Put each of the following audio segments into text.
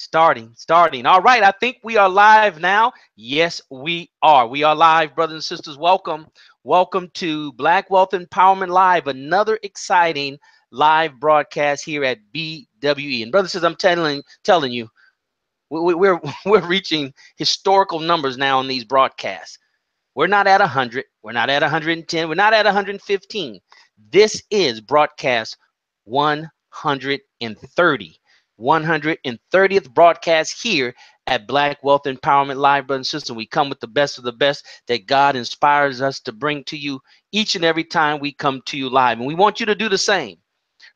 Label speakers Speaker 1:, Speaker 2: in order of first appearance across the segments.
Speaker 1: Starting. All right, I think we are live now. Yes, we are. We are live, brothers and sisters. Welcome to Black Wealth Empowerment Live, another exciting live broadcast here at BWE. And brothers and sisters, I'm telling you, we're we're reaching historical numbers now on these broadcasts. We're not at 100. We're not at 110. We're not at 115. This is broadcast 130. 130th broadcast here at Black Wealth Empowerment Live, brothers and sisters. We come with the best of the best that God inspires us to bring to you each and every time we come to you live. And we want you to do the same,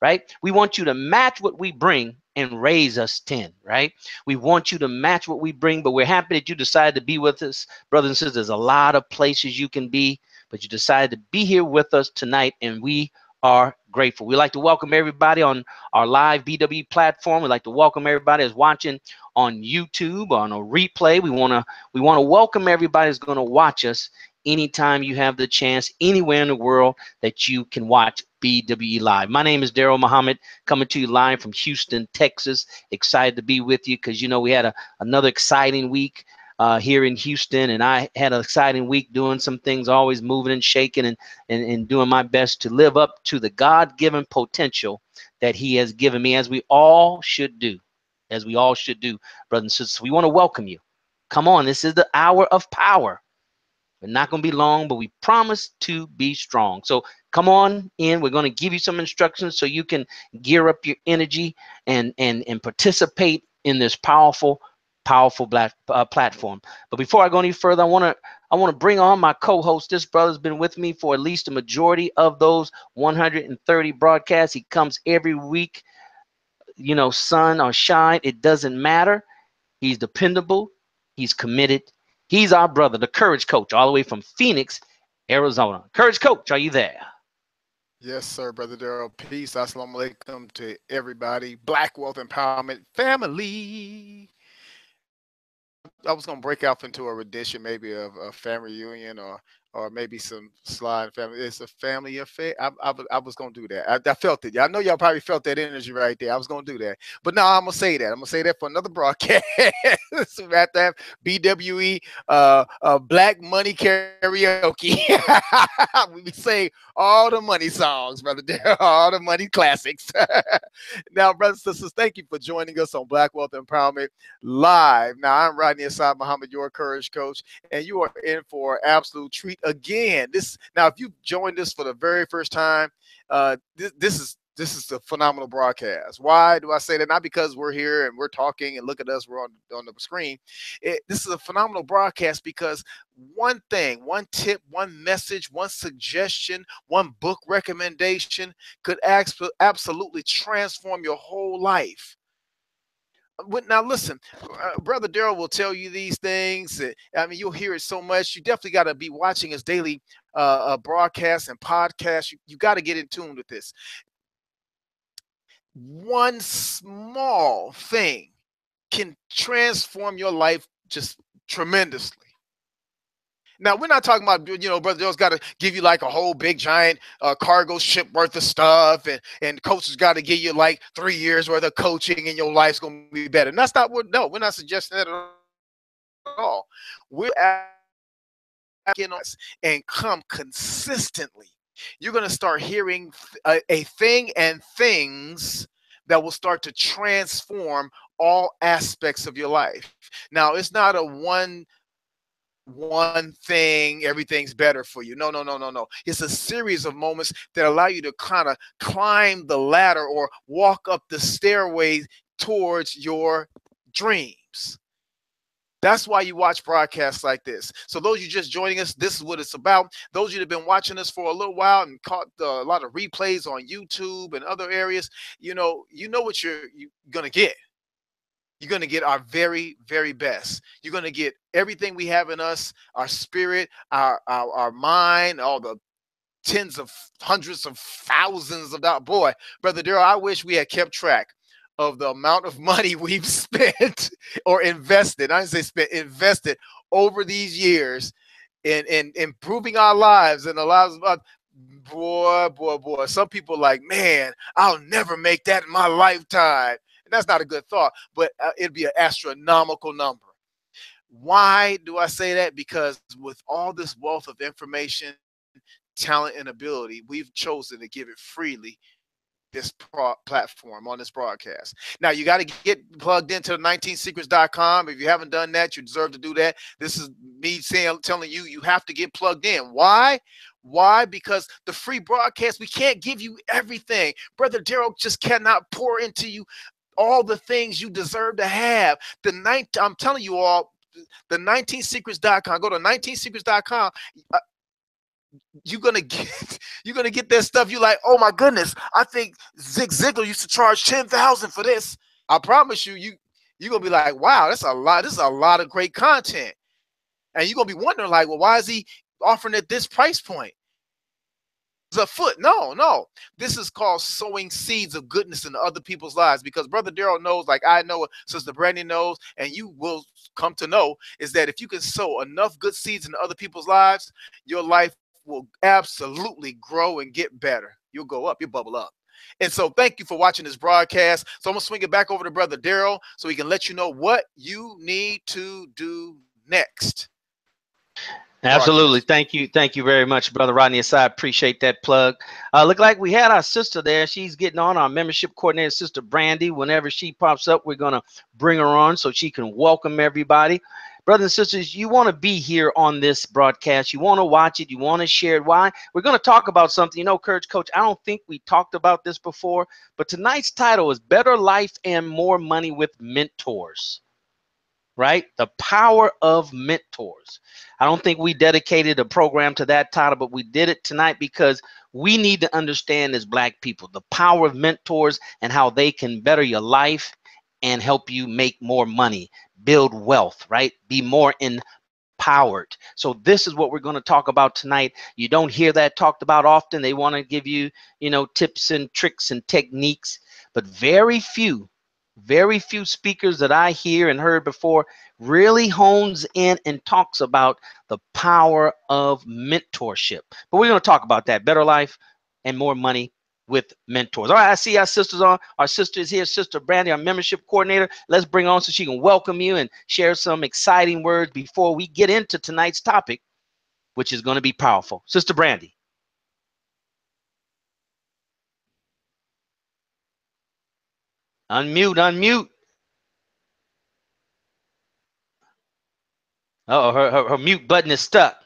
Speaker 1: right? We want you to match what we bring and raise us 10, right? We want you to match what we bring, but we're happy that you decided to be with us, brothers and sisters. There's a lot of places you can be, but you decided to be here with us tonight, and we are grateful. We'd like to welcome everybody on our live BW platform. We'd like to welcome everybody that's watching on YouTube, on a replay. We want to welcome everybody that's going to watch us anytime you have the chance, anywhere in the world that you can watch BWE Live. My name is Daryl Muhammad, coming to you live from Houston, Texas. Excited to be with you because, you know, we had another exciting week here in Houston, and I had an exciting week doing some things, always moving and shaking and doing my best to live up to the God-given potential that he has given me, as we all should do, brothers and sisters. We want to welcome you. Come on, this is the hour of power. We're not going to be long, but we promise to be strong. So come on in. We're going to give you some instructions so you can gear up your energy and participate in this powerful black platform. But before I go any further, I want to bring on my co-host. This brother's been with me for at least a majority of those 130 broadcasts. He comes every week, you know, sun or shine, it doesn't matter. He's dependable. He's committed. He's our brother, the Courage Coach, all the way from Phoenix, Arizona. Courage Coach, are you there?
Speaker 2: Yes, sir, Brother Daryl. Peace. Assalamu alaikum to everybody. Black Wealth Empowerment family. I was gonna break out into a rendition, maybe of a family reunion or maybe some slide family. It's a family affair. I was gonna do that. I felt it. I know y'all probably felt that energy right there. I was gonna do that, but now I'm gonna say that. I'm gonna say that for another broadcast. So we have to have BWE Black Money Karaoke. We say all the money songs, brother. All the money classics. Now, brothers and sisters, thank you for joining us on Black Wealth Empowerment Live. Now, I'm Rodney Assad Muhammad, your Courage Coach, and you are in for an absolute treat again. Now, if you joined us for the very first time, this is a phenomenal broadcast. Why do I say that? Not because we're here and we're talking and look at us, we're on the screen. This is a phenomenal broadcast because one thing, one tip, one message, one suggestion, one book recommendation could absolutely transform your whole life. Now, listen, Brother Daryl will tell you these things. I mean, you'll hear it so much. You definitely got to be watching his daily broadcasts and podcasts. You got to get in tune with this. One small thing can transform your life just tremendously. Now, we're not talking about, you know, Brother Joe's got to give you like a whole big giant cargo ship worth of stuff, and coaches got to give you like 3 years worth of coaching and your life's going to be better. And that's not what, no, we're not suggesting that at all. We're asking us and come consistently. You're going to start hearing a thing and things that will start to transform all aspects of your life. Now, it's not a one thing, everything's better for you. No. It's a series of moments that allow you to kind of climb the ladder or walk up the stairway towards your dreams. That's why you watch broadcasts like this. So those of you just joining us, this is what it's about. Those of you that have been watching us for a little while and caught a lot of replays on YouTube and other areas, you know what you're going to get. You're going to get our very, very best. You're going to get everything we have in us, our spirit, our mind, all the tens of hundreds of thousands of dollars. Boy, Brother Daryl, I wish we had kept track of the amount of money we've spent or invested. I didn't say spent, invested over these years in improving our lives and the lives of others. Boy. Some people like, man, I'll never make that in my lifetime. That's not a good thought, but it'd be an astronomical number. Why do I say that? Because with all this wealth of information, talent, and ability, we've chosen to give it freely this platform on this broadcast. Now you got to get plugged into 19secrets.com. If you haven't done that, you deserve to do that. This is me telling you, you have to get plugged in. Why? Why? Because the free broadcast, we can't give you everything. Brother Daryl just cannot pour into you all the things you deserve to have. I'm telling you all, the 19secrets.com. Go to 19secrets.com. You're gonna get that stuff. You're like, oh my goodness, I think Zig Ziglar used to charge $10,000 for this. I promise you, you're gonna be like, wow, that's a lot. This is a lot of great content, and you're gonna be wondering, like, well, why is he offering at this price point? It's a foot. No. This is called sowing seeds of goodness into other people's lives, because Brother Daryl knows, like I know, Sister Brandy knows, and you will come to know, is that if you can sow enough good seeds into other people's lives, your life will absolutely grow and get better. You'll go up, you'll bubble up. And so thank you for watching this broadcast. So I'm gonna swing it back over to Brother Daryl so he can let you know what you need to do next.
Speaker 1: Absolutely. Thank you very much, Brother Rodney Aside. Appreciate that plug. Look like we had our sister there. She's getting on, our membership coordinator, Sister Brandy. Whenever she pops up, we're going to bring her on so she can welcome everybody. Brothers and sisters, you want to be here on this broadcast. You want to watch it. You want to share it. Why? We're going to talk about something. You know, Coach, I don't think we talked about this before, but tonight's title is Better Life and More Money with Mentors. Right? The power of mentors. I don't think we dedicated a program to that title, but we did it tonight because we need to understand as Black people the power of mentors and how they can better your life and help you make more money, build wealth, right? Be more empowered. So this is what we're going to talk about tonight. You don't hear that talked about often. They want to give you, tips and tricks and techniques, but very few speakers that I hear and heard before really hones in and talks about the power of mentorship. But we're going to talk about that. Better life and more money with mentors. All right, I see our sisters on. Our sister is here, Sister Brandy, our membership coordinator. Let's bring her on so she can welcome you and share some exciting words before we get into tonight's topic, which is going to be powerful. Sister Brandy. Unmute. Oh, her mute button is stuck.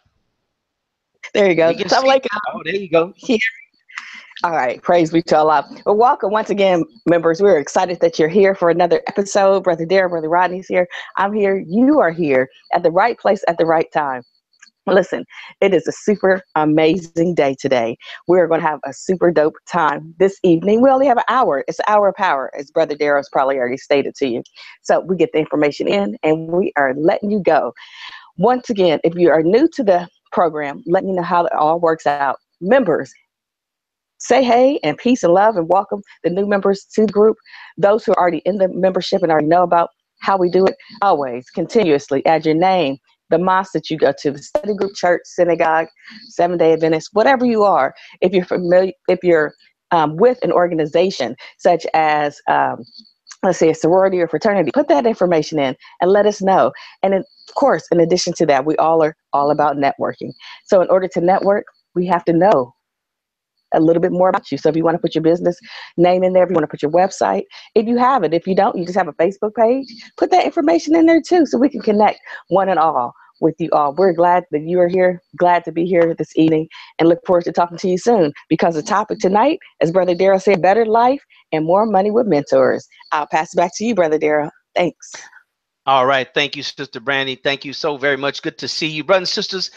Speaker 3: There you go.
Speaker 1: Oh, there you go.
Speaker 3: Here. All right. Praise be to Allah. Well, welcome once again, members. We're excited that you're here for another episode. Brother Darren, Brother Rodney's here. I'm here. You are here at the right place at the right time. Listen, it is a super amazing day today. We're going to have a super dope time this evening. We only have an hour. It's an hour of power, as Brother Darrow's probably already stated to you. So we get the information in and we are letting you go. Once again, if you are new to the program, let me know how it all works out. Members, say hey and peace and love and welcome the new members to the group. Those who are already in the membership and already know about how we do it, always continuously add your name, the mosque that you go to, the study group, church, synagogue, Seventh-day Adventist, whatever you are. If you're familiar, if you're with an organization such as, let's say, a sorority or fraternity, put that information in and let us know. And of course, in addition to that, we all are all about networking. So in order to network, we have to know a little bit more about you. So if you want to put your business name in there, if you want to put your website, if you have it, if you don't, you just have a Facebook page, put that information in there too, so we can connect one and all with you all. We're glad that you are here, glad to be here this evening, and look forward to talking to you soon, because the topic tonight, as Brother Darrell said, better life and more money with mentors. I'll pass it back to you, Brother Darrell. Thanks.
Speaker 1: All right. Thank you, Sister Brandy. Thank you so very much. Good to see you. Brothers and sisters,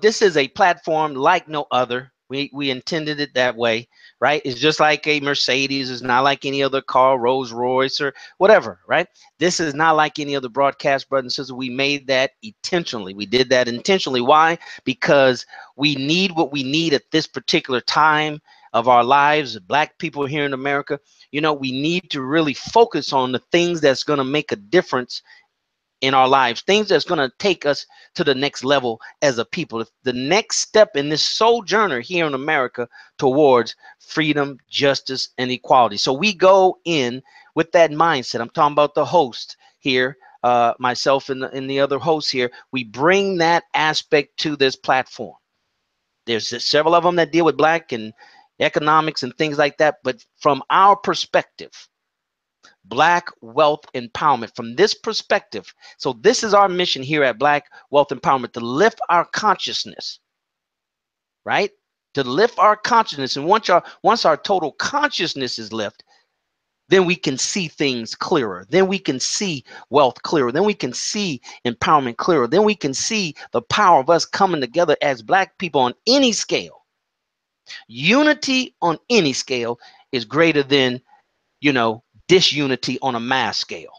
Speaker 1: this is a platform like no other. We intended it that way, right? It's just like a Mercedes. It's not like any other car, Rolls Royce or whatever, right? This is not like any other broadcast, brothers and sisters. We made that intentionally. We did that intentionally. Why? Because we need what we need at this particular time of our lives, Black people here in America. We need to really focus on the things that's going to make a difference in our lives, things that's going to take us to the next level as a people, the next step in this sojourner here in America towards freedom, justice, and equality. So we go in with that mindset. I'm talking about the host here, myself and the other hosts here. We bring that aspect to this platform. There's several of them that deal with Black and economics and things like that. But from our perspective, Black wealth empowerment, from this perspective. So this is our mission here at Black Wealth Empowerment, to lift our consciousness, right? To lift our consciousness. And once our total consciousness is lifted, then we can see things clearer. Then we can see wealth clearer. Then we can see empowerment clearer. Then we can see the power of us coming together as Black people on any scale. Unity on any scale is greater than, disunity on a mass scale.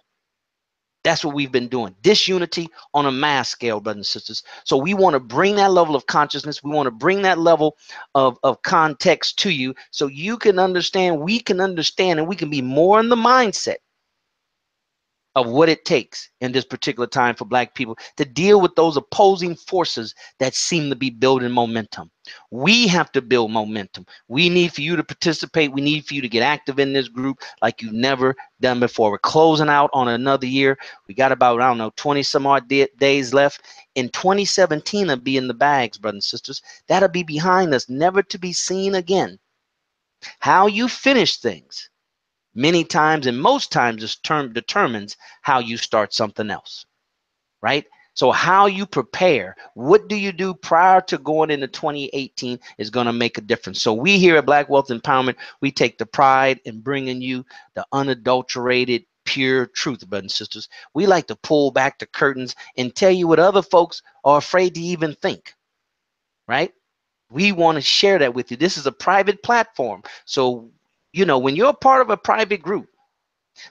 Speaker 1: That's what we've been doing. Disunity on a mass scale, brothers and sisters. So we want to bring that level of consciousness. We want to bring that level of context to you so you can understand, we can understand, and we can be more in the mindset of what it takes in this particular time for Black people to deal with those opposing forces that seem to be building momentum. We have to build momentum. We need for you to participate. We need for you to get active in this group like you've never done before. We're closing out on another year. We got about, 20 some odd days left. In 2017 will be in the bags, brothers and sisters. That'll be behind us, never to be seen again. How you finish things many times and most times determines how you start something else, right? So how you prepare, what do you do prior to going into 2018 is going to make a difference. So we here at Black Wealth Empowerment, we take the pride in bringing you the unadulterated, pure truth, brothers and sisters. We like to pull back the curtains and tell you what other folks are afraid to even think, right? We want to share that with you. This is a private platform. So when you're a part of a private group,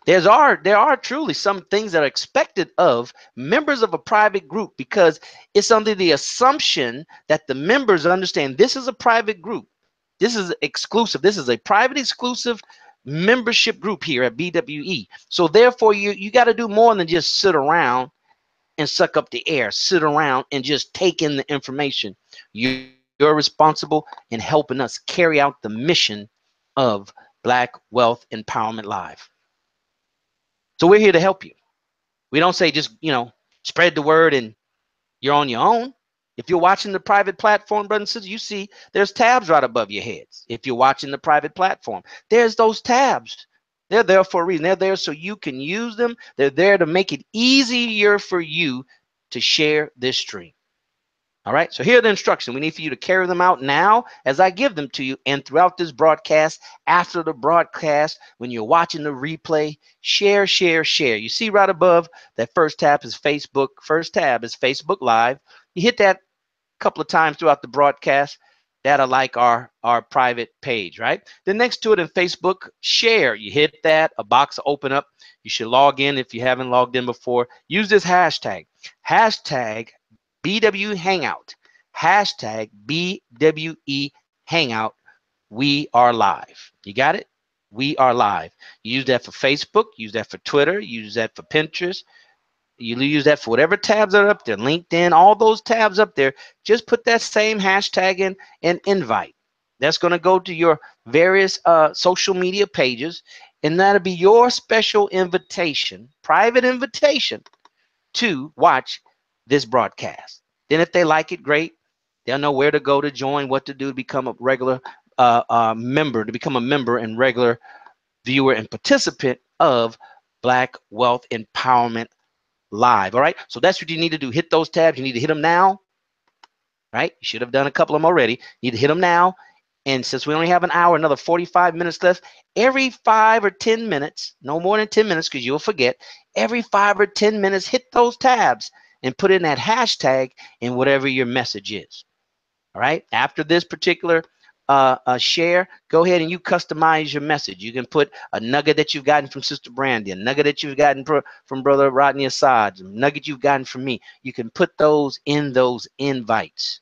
Speaker 1: there are truly some things that are expected of members of a private group, because it's under the assumption that the members understand this is a private group. This is exclusive. This is a private exclusive membership group here at BWE. So therefore, you got to do more than just sit around and suck up the air, sit around and just take in the information. You're responsible in helping us carry out the mission of Black Wealth Empowerment Live. So we're here to help you. We don't say just, spread the word and you're on your own. If you're watching the private platform, brothers and sisters, you see there's tabs right above your heads. If you're watching the private platform, there's those tabs. They're there for a reason. They're there so you can use them. They're there to make it easier for you to share this stream. All right, so here are the instructions. We need for you to carry them out now as I give them to you, and throughout this broadcast, after the broadcast, when you're watching the replay, share, share, share. You see right above that first tab is Facebook. First tab is Facebook Live. You hit that a couple of times throughout the broadcast. That'll like our private page, right? Then next to it in Facebook, share. You hit that, a box will open up. You should log in if you haven't logged in before. Use this hashtag. Hashtag BW Hangout, hashtag BWE Hangout. We are live. You got it? We are live. You use that for Facebook, use that for Twitter, use that for Pinterest. You use that for whatever tabs are up there, LinkedIn, all those tabs up there. Just put that same hashtag in and invite. That's going to go to your various social media pages, and that'll be your special invitation, private invitation to watch this broadcast. Then if they like it, great. They'll know where to go to join, what to do to become a regular member, to become a member and regular viewer and participant of Black Wealth Empowerment Live. All right, so that's what you need to do. Hit those tabs. You need to hit them now, right? You should have done a couple of them already. You need to hit them now. And since we only have an hour, another 45 minutes left, every 5 or 10 minutes, no more than 10 minutes because you'll forget, every 5 or 10 minutes, hit those tabs and put in that hashtag in whatever your message is. All right. After this particular share, go ahead and you customize your message. You can put a nugget that you've gotten from Sister Brandy, a nugget that you've gotten from Brother Rodney Assad, a nugget you've gotten from me. You can put those in those invites,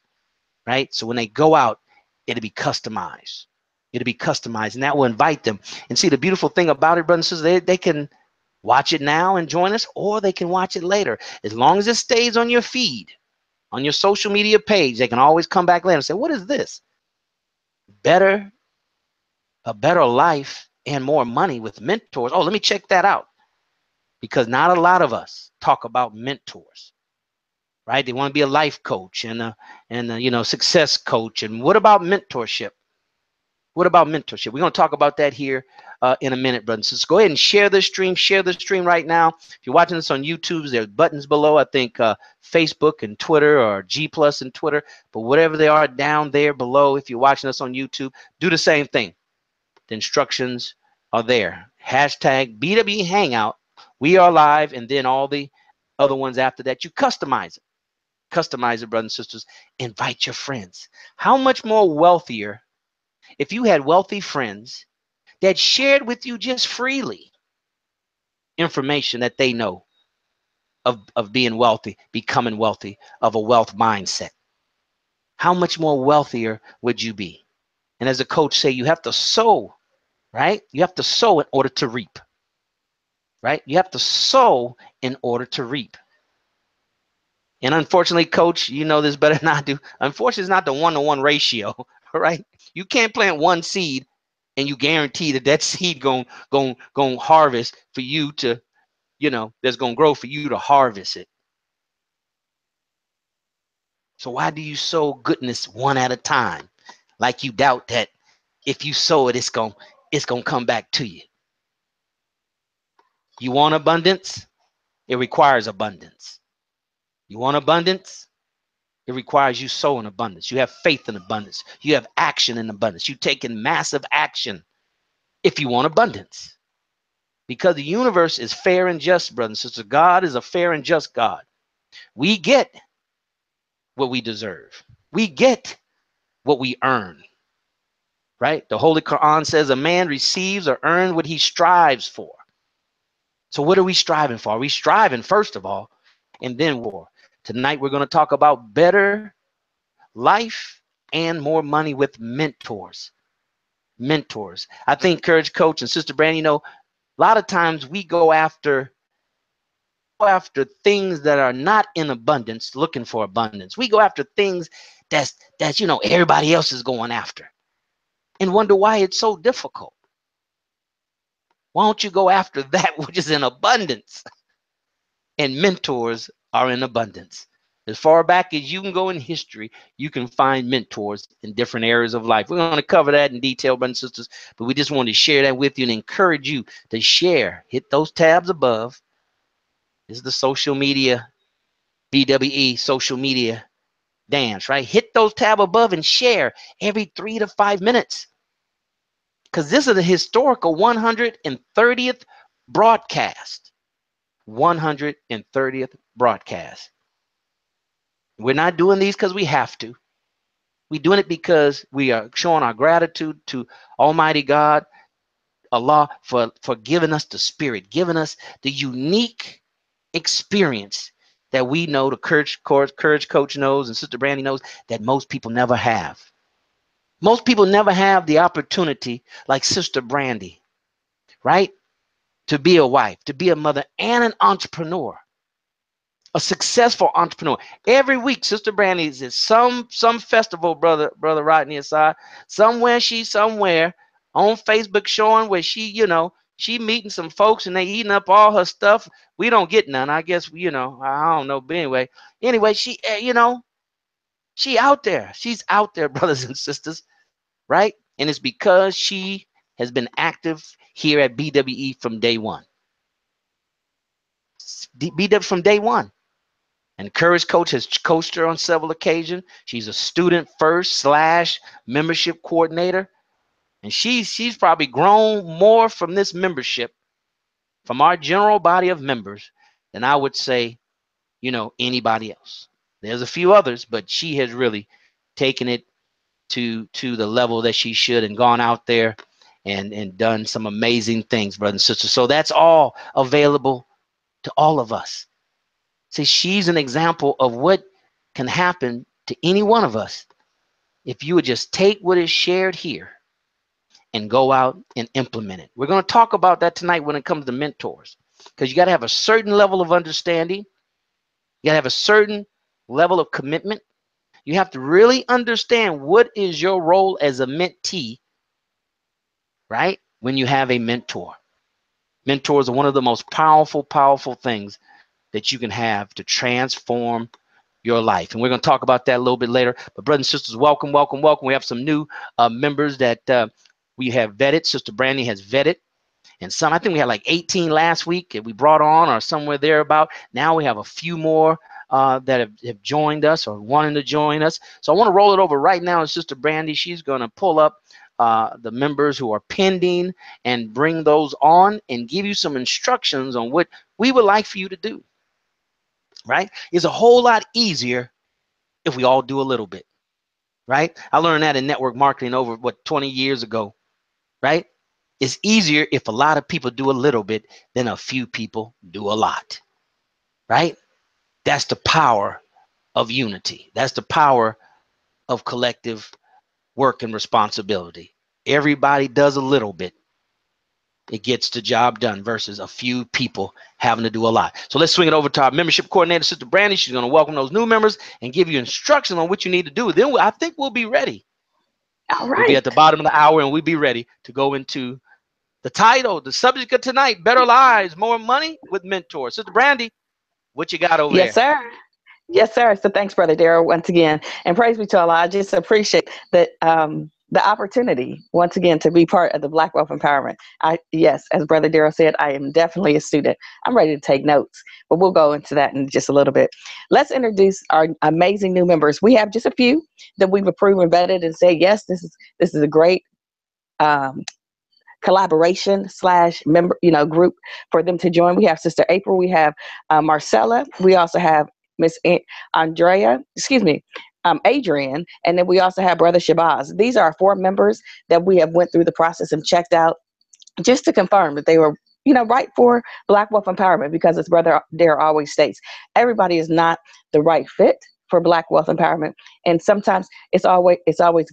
Speaker 1: right? So when they go out, it'll be customized. It'll be customized, and that will invite them. And see, the beautiful thing about it, brothers and sisters, they can watch it now and join us, or they can watch it later. As long as it stays on your feed, on your social media page, they can always come back later and say, what is this? A better life and more money with mentors. Oh, let me check that out, because not a lot of us talk about mentors, right? They want to be a life coach and a success coach. And what about mentorship? What about mentorship? We're going to talk about that here in a minute, brothers and sisters. Go ahead and share the stream. Share the stream right now. If you're watching this on YouTube, there's buttons below. I think Facebook and Twitter, or G Plus and Twitter. But whatever they are down there below, if you're watching us on YouTube, do the same thing. The instructions are there. Hashtag BWE Hangout. We are live. And then all the other ones after that, you customize it. Customize it, brothers and sisters. Invite your friends. How much more wealthier if you had wealthy friends that shared with you just freely information that they know of being wealthy, becoming wealthy, of a wealth mindset? How much more wealthier would you be? And as a coach say, you have to sow, right? You have to sow in order to reap, right? You have to sow in order to reap. And unfortunately, coach, you know this better than I do. Unfortunately, it's not the 1-to-1 ratio, right? You can't plant one seed and you guarantee that seed going harvest for you to, that's going to grow for you to harvest it. So why do you sow goodness one at a time? Like you doubt that if you sow it, it's going to come back to you. You want abundance? It requires abundance. You want abundance? It requires you sow in abundance. You have faith in abundance. You have action in abundance. You take in massive action if you want abundance. Because the universe is fair and just, brothers and sisters. God is a fair and just God. We get what we deserve. We get what we earn. Right? The Holy Quran says a man receives or earns what he strives for. So what are we striving for? Are we striving, first of all, and then war? Tonight we're going to talk about better life and more money with mentors. Mentors. I think Courage Coach and Sister Brandy, a lot of times we go after things that are not in abundance, looking for abundance. We go after things that's everybody else is going after, and wonder why it's so difficult. Why don't you go after that which is in abundance? And mentors are in abundance. As far back as you can go in history, you can find mentors in different areas of life. We're going to cover that in detail, brothers and sisters, but we just want to share that with you and encourage you to share. Hit those tabs above. This is the social media, BWE social media dance, right? Hit those tab above and share every 3 to 5 minutes. Because this is the historical 130th broadcast. 130th broadcast. We're not doing these because we have to. We're doing it because we are showing our gratitude to Almighty God, Allah, for giving us the spirit, giving us the unique experience that we know, the Courage Coach knows, and Sister Brandy knows, that most people never have. Most people never have the opportunity like Sister Brandy, right? To be a wife, to be a mother, and an entrepreneur. A successful entrepreneur. Every week, Sister Brandy is at some festival, brother Rodney aside, she's somewhere on Facebook showing where she meeting some folks and they eating up all her stuff. We don't get none. I guess I don't know. But anyway, she she out there. She's out there, brothers and sisters, right? And it's because she has been active here at BWE from day one. BW from day one. And Courage Coach has coached her on several occasions. She's a student first / membership coordinator. And she's probably grown more from this membership, from our general body of members, than I would say, anybody else. There's a few others, but she has really taken it to the level that she should and gone out there and done some amazing things, brothers and sisters. So that's all available to all of us. See, she's an example of what can happen to any one of us if you would just take what is shared here and go out and implement it. We're going to talk about that tonight when it comes to mentors, because you got to have a certain level of understanding. You got to have a certain level of commitment. You have to really understand what is your role as a mentee, right? when you have a mentor. Mentors are one of the most powerful, powerful things that you can have to transform your life. And we're going to talk about that a little bit later. But brothers and sisters, welcome, welcome, welcome. We have some new members that we have vetted. Sister Brandy has vetted. And some, I think we had like 18 last week that we brought on or somewhere there about. Now we have a few more that have joined us or wanting to join us. So I want to roll it over right now. And Sister Brandy, she's going to pull up the members who are pending and bring those on and give you some instructions on what we would like for you to do. Right? It's a whole lot easier if we all do a little bit. Right? I learned that in network marketing over 20 years ago. Right? It's easier if a lot of people do a little bit than a few people do a lot. Right? That's the power of unity. That's the power of collective work and responsibility. Everybody does a little bit. It gets the job done versus a few people having to do a lot. So let's swing it over to our membership coordinator, Sister Brandy. She's going to welcome those new members and give you instructions on what you need to do. Then I think we'll be ready.
Speaker 3: All right.
Speaker 1: We'll be at the bottom of the hour and we'll be ready to go into the title, the subject of tonight, Better Lives, More Money with Mentors. Sister Brandy, what you got over there?
Speaker 3: Yes, sir. Yes, sir. So thanks, Brother Daryl, once again. And praise be to Allah. I just appreciate that the opportunity, once again, to be part of the Black Wealth Empowerment. Yes, as Brother Daryl said, I am definitely a student. I'm ready to take notes, but we'll go into that in just a little bit. Let's introduce our amazing new members. We have just a few that we've approved and vetted and say, yes, this is a great collaboration / member, group for them to join. We have Sister April. We have Marcella. We also have Miss Adrian, and then we also have Brother Shabazz. These are our 4 members that we have went through the process and checked out just to confirm that they were, right for Black Wealth Empowerment, because as Brother Dare always states, everybody is not the right fit for Black Wealth Empowerment. And sometimes it's always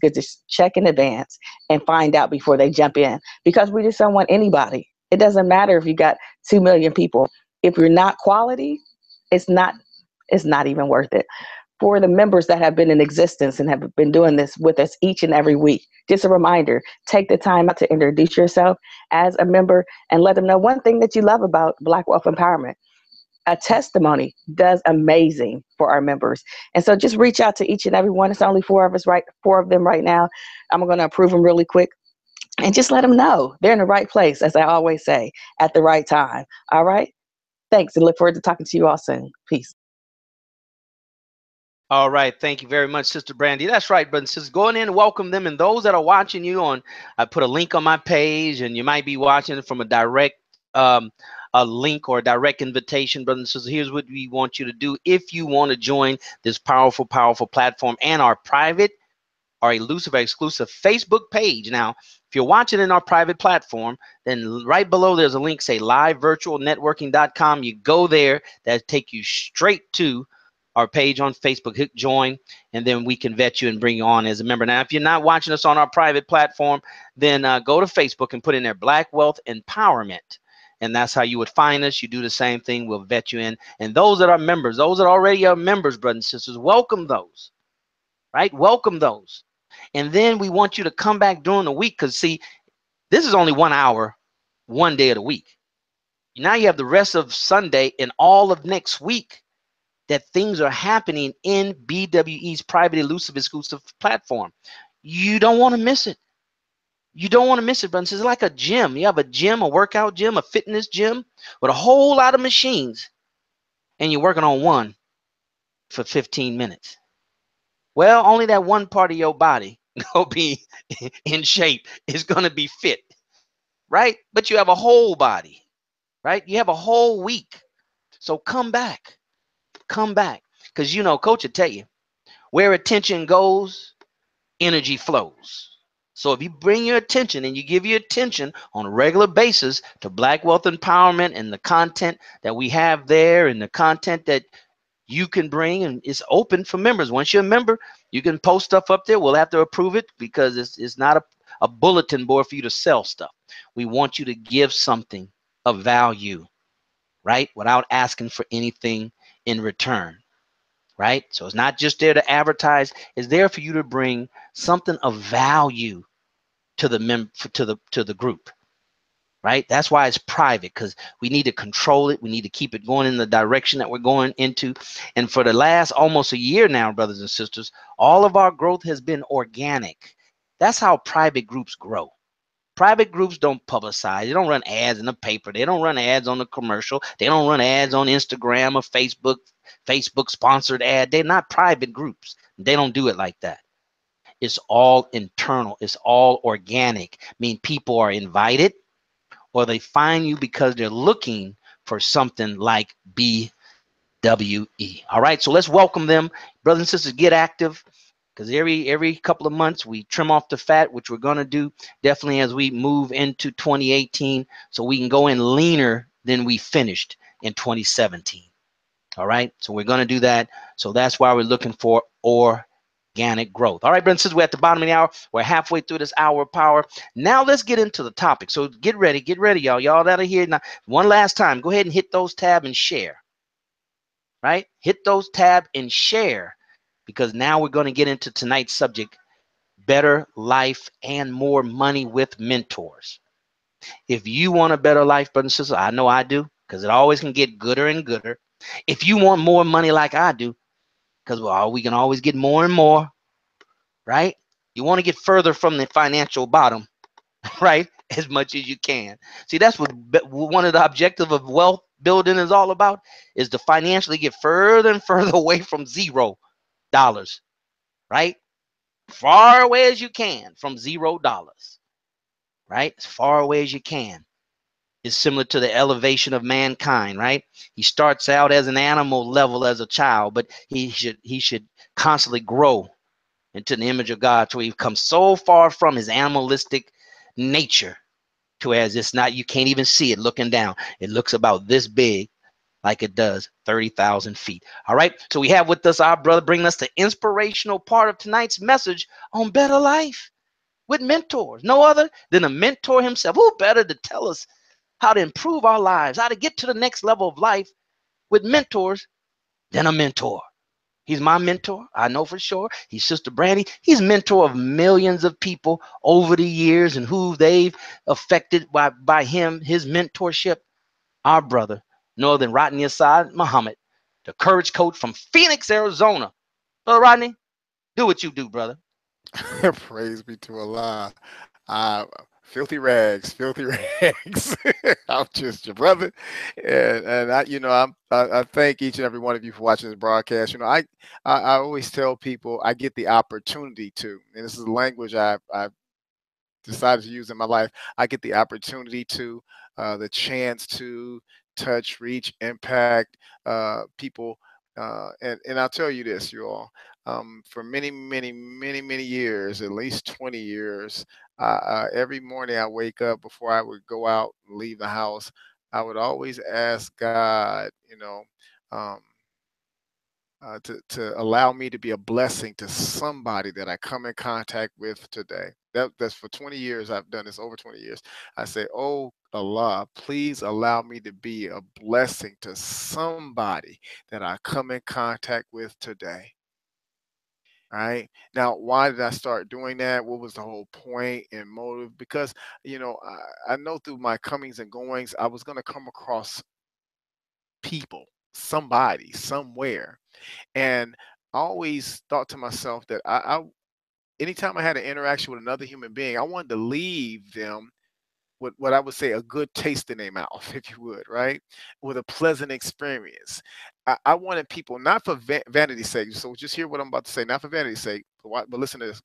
Speaker 3: good to check in advance and find out before they jump in, because we just don't want anybody. It doesn't matter if you got 2 million people. If you're not quality, it's not even worth it. For the members that have been in existence and have been doing this with us each and every week, just a reminder, take the time out to introduce yourself as a member and let them know one thing that you love about Black Wealth Empowerment. A testimony does amazing for our members. And so just reach out to each and every one. It's only 4 of us, right? 4 of them right now. I'm going to approve them really quick and just let them know they're in the right place, as I always say, at the right time. All right. Thanks. And look forward to talking to you all soon. Peace.
Speaker 1: All right. Thank you very much, Sister Brandy. That's right, brothers and sisters. Go in and welcome them. And those that are watching you I put a link on my page, and you might be watching it from a direct a link or a direct invitation, brothers and sisters. Here's what we want you to do. If you want to join this powerful, powerful platform and our private or elusive or exclusive Facebook page. Now, if you're watching in our private platform, then right below there's a link, say livevirtualnetworking.com. You go there, that take you straight to our page on Facebook. Hit join, and then we can vet you and bring you on as a member. Now, if you're not watching us on our private platform, then go to Facebook and put in there Black Wealth Empowerment. And that's how you would find us. You do the same thing. We'll vet you in. And those that are members, those that already are members, brothers and sisters, welcome those, right? Welcome those. And then we want you to come back during the week, because, see, this is only 1 hour, 1 day of the week. Now you have the rest of Sunday and all of next week that things are happening in BWE's private, elusive, exclusive platform. You don't want to miss it. You don't want to miss it, brothers. It's like a gym. You have a gym, a workout gym, a fitness gym with a whole lot of machines, and you're working on one for 15 minutes. Well, only that one part of your body will be in shape. It's going to be fit, right? But you have a whole body, right? You have a whole week. So come back. Come back. Because, Coach will tell you, where attention goes, energy flows. So if you bring your attention and you give your attention on a regular basis to Black Wealth Empowerment and the content that we have there and the content that you can bring, and it's open for members. Once you're a member, you can post stuff up there. We'll have to approve it, because it's not a bulletin board for you to sell stuff. We want you to give something of value, right? Without asking for anything in return. Right? So it's not just there to advertise. It's there for you to bring something of value to the group. right? That's why it's private, because we need to control it. We need to keep it going in the direction that we're going into. And for the last almost a year now, brothers and sisters, all of our growth has been organic. That's how private groups grow. Private groups don't publicize. They don't run ads in the paper. They don't run ads on the commercial. They don't run ads on Instagram or Facebook sponsored ad. They're not private groups. They don't do it like that. It's all internal. It's all organic. I mean, people are invited, or they find you because they're looking for something like BWE. All right, so let's welcome them. Brothers and sisters, get active, because every couple of months we trim off the fat, which we're going to do definitely as we move into 2018, so we can go in leaner than we finished in 2017. All right, so we're going to do that. So that's why we're looking for organic growth. All right, brothers and sisters, we're at the bottom of the hour. We're halfway through this hour of power. Now let's get into the topic. So get ready, y'all. Y'all that are here now, one last time, go ahead and hit those tab and share. Right? Hit those tab and share, because now we're going to get into tonight's subject: better life and more money with mentors. If you want a better life, brothers and sisters, I know I do, because it always can get gooder and gooder. If you want more money like I do, because we can always get more and more, right? You want to get further from the financial bottom, right? As much as you can. See, that's what one of the objectives of wealth building is all about, is to financially get further and further away from $0, right? Far away as you can from $0, right? As far away as you can. Is similar to the elevation of mankind, right? He starts out as an animal level as a child, but he should constantly grow into the image of God, till he comes so far from his animalistic nature, to as it's not, you can't even see it looking down. It looks about this big, like it does 30,000 feet. All right, so we have with us our brother bringing us the inspirational part of tonight's message on better life with mentors. No other than a mentor himself. Who better to tell us how to improve our lives, how to get to the next level of life with mentors than a mentor? He's my mentor. I know for sure. He's Sister Brandy. He's mentor of millions of people over the years, and who they've affected by him, his mentorship. Our brother, no other than Rodney Assad Muhammad, the courage coach from Phoenix, Arizona. Brother Rodney, do what you do, brother.
Speaker 2: Praise be to Allah. Filthy rags, filthy rags. I'm just your brother, and I thank each and every one of you for watching this broadcast. I always tell people I get the opportunity to, and this is the language I've decided to use in my life. I get the opportunity to, the chance to touch, reach, impact people, and I'll tell you this, you all. For many, many, many, many years, at least 20 years, every morning I wake up, before I would go out and leave the house, I would always ask God, um, to allow me to be a blessing to somebody that I come in contact with today. That's for 20 years. I've done this over 20 years. I say, oh Allah, please allow me to be a blessing to somebody that I come in contact with today. All right. Now, why did I start doing that? What was the whole point and motive? Because, I know through my comings and goings, I was going to come across people, somebody, somewhere. And I always thought to myself that anytime I had an interaction with another human being, I wanted to leave them with what I would say a good taste in their mouth, if you would, right? With a pleasant experience. I wanted people, not for vanity's sake. So just hear what I'm about to say, not for vanity's sake, but listen to this.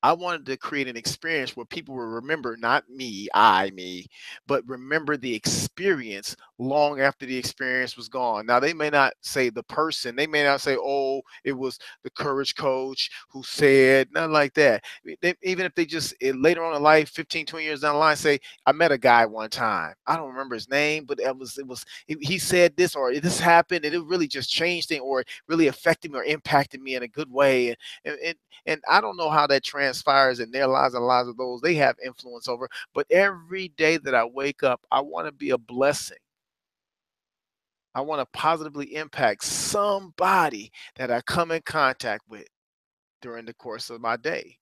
Speaker 2: I wanted to create an experience where people will remember not me, but remember the experience long after the experience was gone. Now, they may not say the person, they may not say, oh, it was the courage coach who said, nothing like that. Even if they just later on in life, 15, 20 years down the line, say, I met a guy one time. I don't remember his name, but he said this, or this happened, and it really just changed things, or it really affected me or impacted me in a good way. And I don't know how that transpires in their lives and the lives of those they have influence over. But every day that I wake up, I want to be a blessing. I want to positively impact somebody that I come in contact with during the course of my day.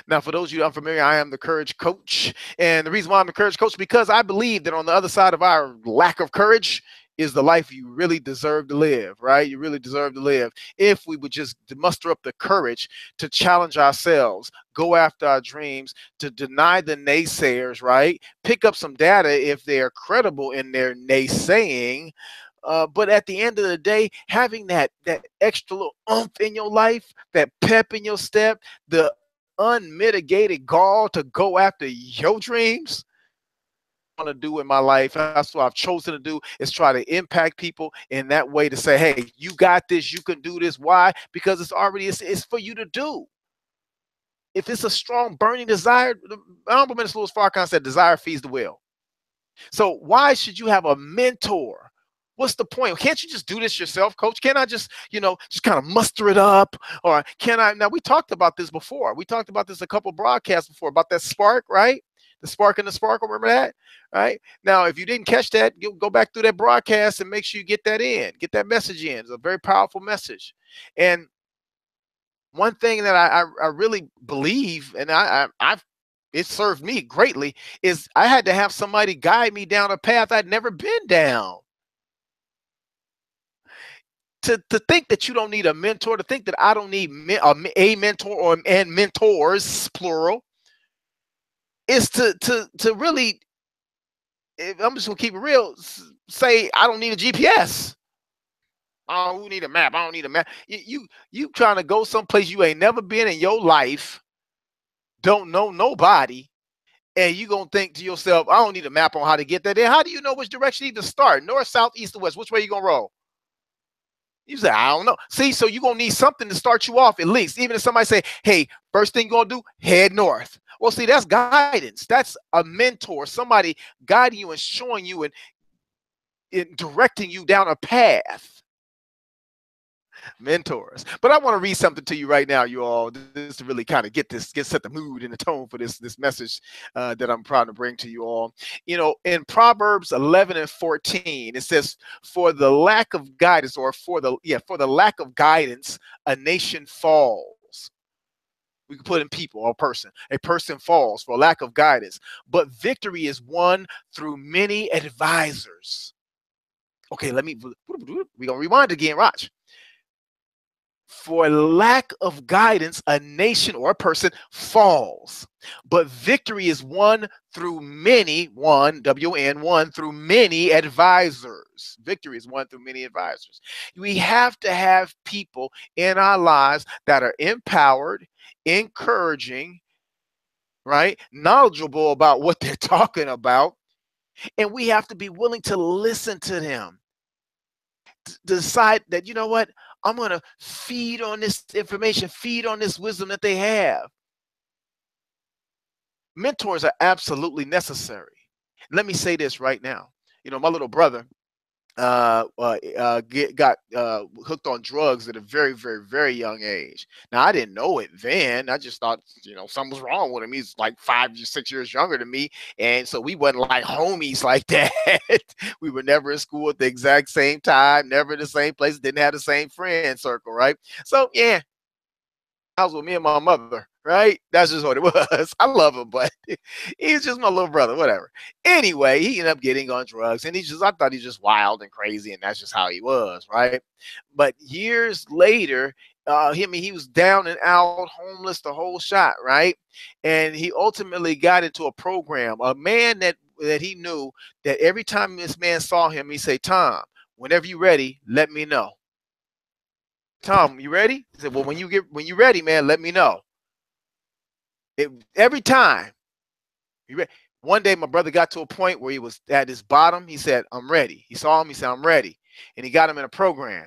Speaker 2: Now, for those of you unfamiliar, I am the Courage Coach. And the reason why I'm the Courage Coach, because I believe that on the other side of our lack of courage is the life you really deserve to live, right? You really deserve to live if we would just muster up the courage to challenge ourselves, go after our dreams, to deny the naysayers, right? Pick up some data if they are credible in their naysaying. But at the end of the day, having that extra little oomph in your life, that pep in your step, the unmitigated gall to go after your dreams, to do in my life, that's what I've chosen to do, is try to impact people in that way, to say, hey, you got this, you can do this. Why? Because it's for you to do. If it's a strong burning desire, the Honorable Minister Louis Farrakhan said, desire feeds the will. So why should you have a mentor? What's the point? Can't you just do this yourself, coach? Can't I just, just kind of muster it up? Or can I? Now, we talked about this before. We talked about this a couple broadcasts before, about that spark, right? The spark and the sparkle, remember that? Right? Now, if you didn't catch that, go back through that broadcast and make sure you get that in, get that message in. It's a very powerful message. And one thing that I really believe, and it served me greatly, is I had to have somebody guide me down a path I'd never been down. To think that you don't need a mentor, to think that I don't need a mentor and mentors, plural, is to really, I'm just gonna keep it real, say I don't need a GPS. I don't need a map. I don't need a map. You trying to go someplace you ain't never been in your life, don't know nobody, and you gonna think to yourself, I don't need a map on how to get there. Then how do you know which direction to even start? North, south, east, or west? Which way you gonna roll? You say, I don't know. See, so you're going to need something to start you off at least. Even if somebody say, hey, first thing you're going to do, head north. Well, see, that's guidance. That's a mentor, somebody guiding you and showing you and directing you down a path. Mentors. But I want to read something to you right now, you all, just to really kind of set the mood and the tone for this message that I'm proud to bring to you all. In Proverbs 11:14, it says, for the lack of guidance, or for the lack of guidance, a nation falls. We can put in people or person. A person falls for lack of guidance, but victory is won through many advisors. Okay, we're going to rewind again, watch. For lack of guidance, a nation or a person falls, but victory is won through many, W-N, through many advisors. Victory is won through many advisors. We have to have people in our lives that are empowered, encouraging, right? Knowledgeable about what they're talking about. And we have to be willing to listen to them. Decide that, you know what? I'm going to feed on this information, feed on this wisdom that they have. Mentors are absolutely necessary. Let me say this right now. My little brother got hooked on drugs at a very, very, very young age. Now, I didn't know it then. I just thought, something was wrong with him. He's like 5 or 6 years younger than me. And so we wasn't like homies like that. We were never in school at the exact same time, never in the same place, didn't have the same friend circle, right? So, yeah, I was with me and my mother, right? That's just what it was. I love him, but he's just my little brother, whatever. Anyway, he ended up getting on drugs, and I thought he's just wild and crazy, and that's just how he was, right? But years later, he was down and out, homeless, the whole shot, right? And he ultimately got into a program, a man that he knew that every time this man saw him, he'd say, Tom, whenever you're ready, let me know. Tom, you ready? He said, well, when you're ready, man, let me know. Every time. One day, my brother got to a point where he was at his bottom. He said, I'm ready. He saw him. He said, I'm ready. And he got him in a program.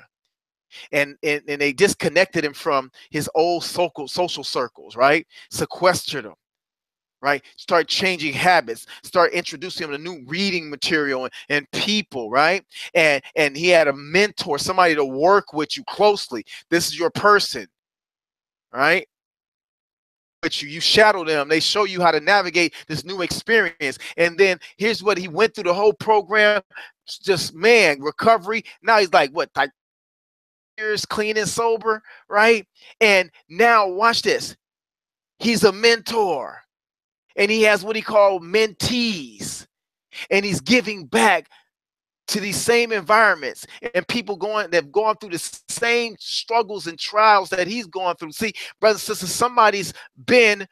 Speaker 2: And they disconnected him from his old social circles, right? Sequestered him. Right? Start changing habits, start introducing him to new reading material and people, right? And he had a mentor, somebody to work with you closely. This is your person, right? But you shadow them. They show you how to navigate this new experience. And then here's what he went through the whole program. Just, man, recovery. Now he's like, what, like years clean and sober, right? And now watch this. He's a mentor, and he has what he called mentees, and he's giving back to these same environments and people they've gone through the same struggles and trials that he's going through. See, brothers and sisters, somebody's been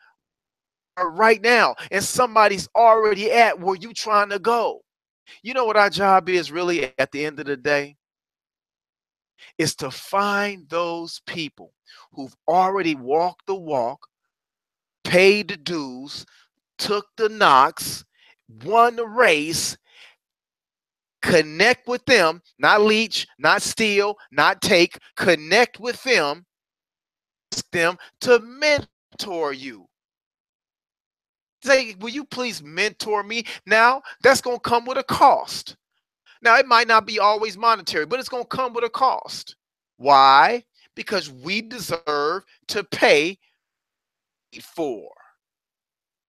Speaker 2: right now, and somebody's already at where you trying to go. You know what our job is really at the end of the day? Is to find those people who've already walked the walk, paid the dues, took the knocks, won the race, connect with them, not leech, not steal, not take, connect with them, ask them to mentor you. Say, will you please mentor me? Now, that's going to come with a cost. Now, it might not be always monetary, but it's going to come with a cost. Why? Because we deserve to pay for.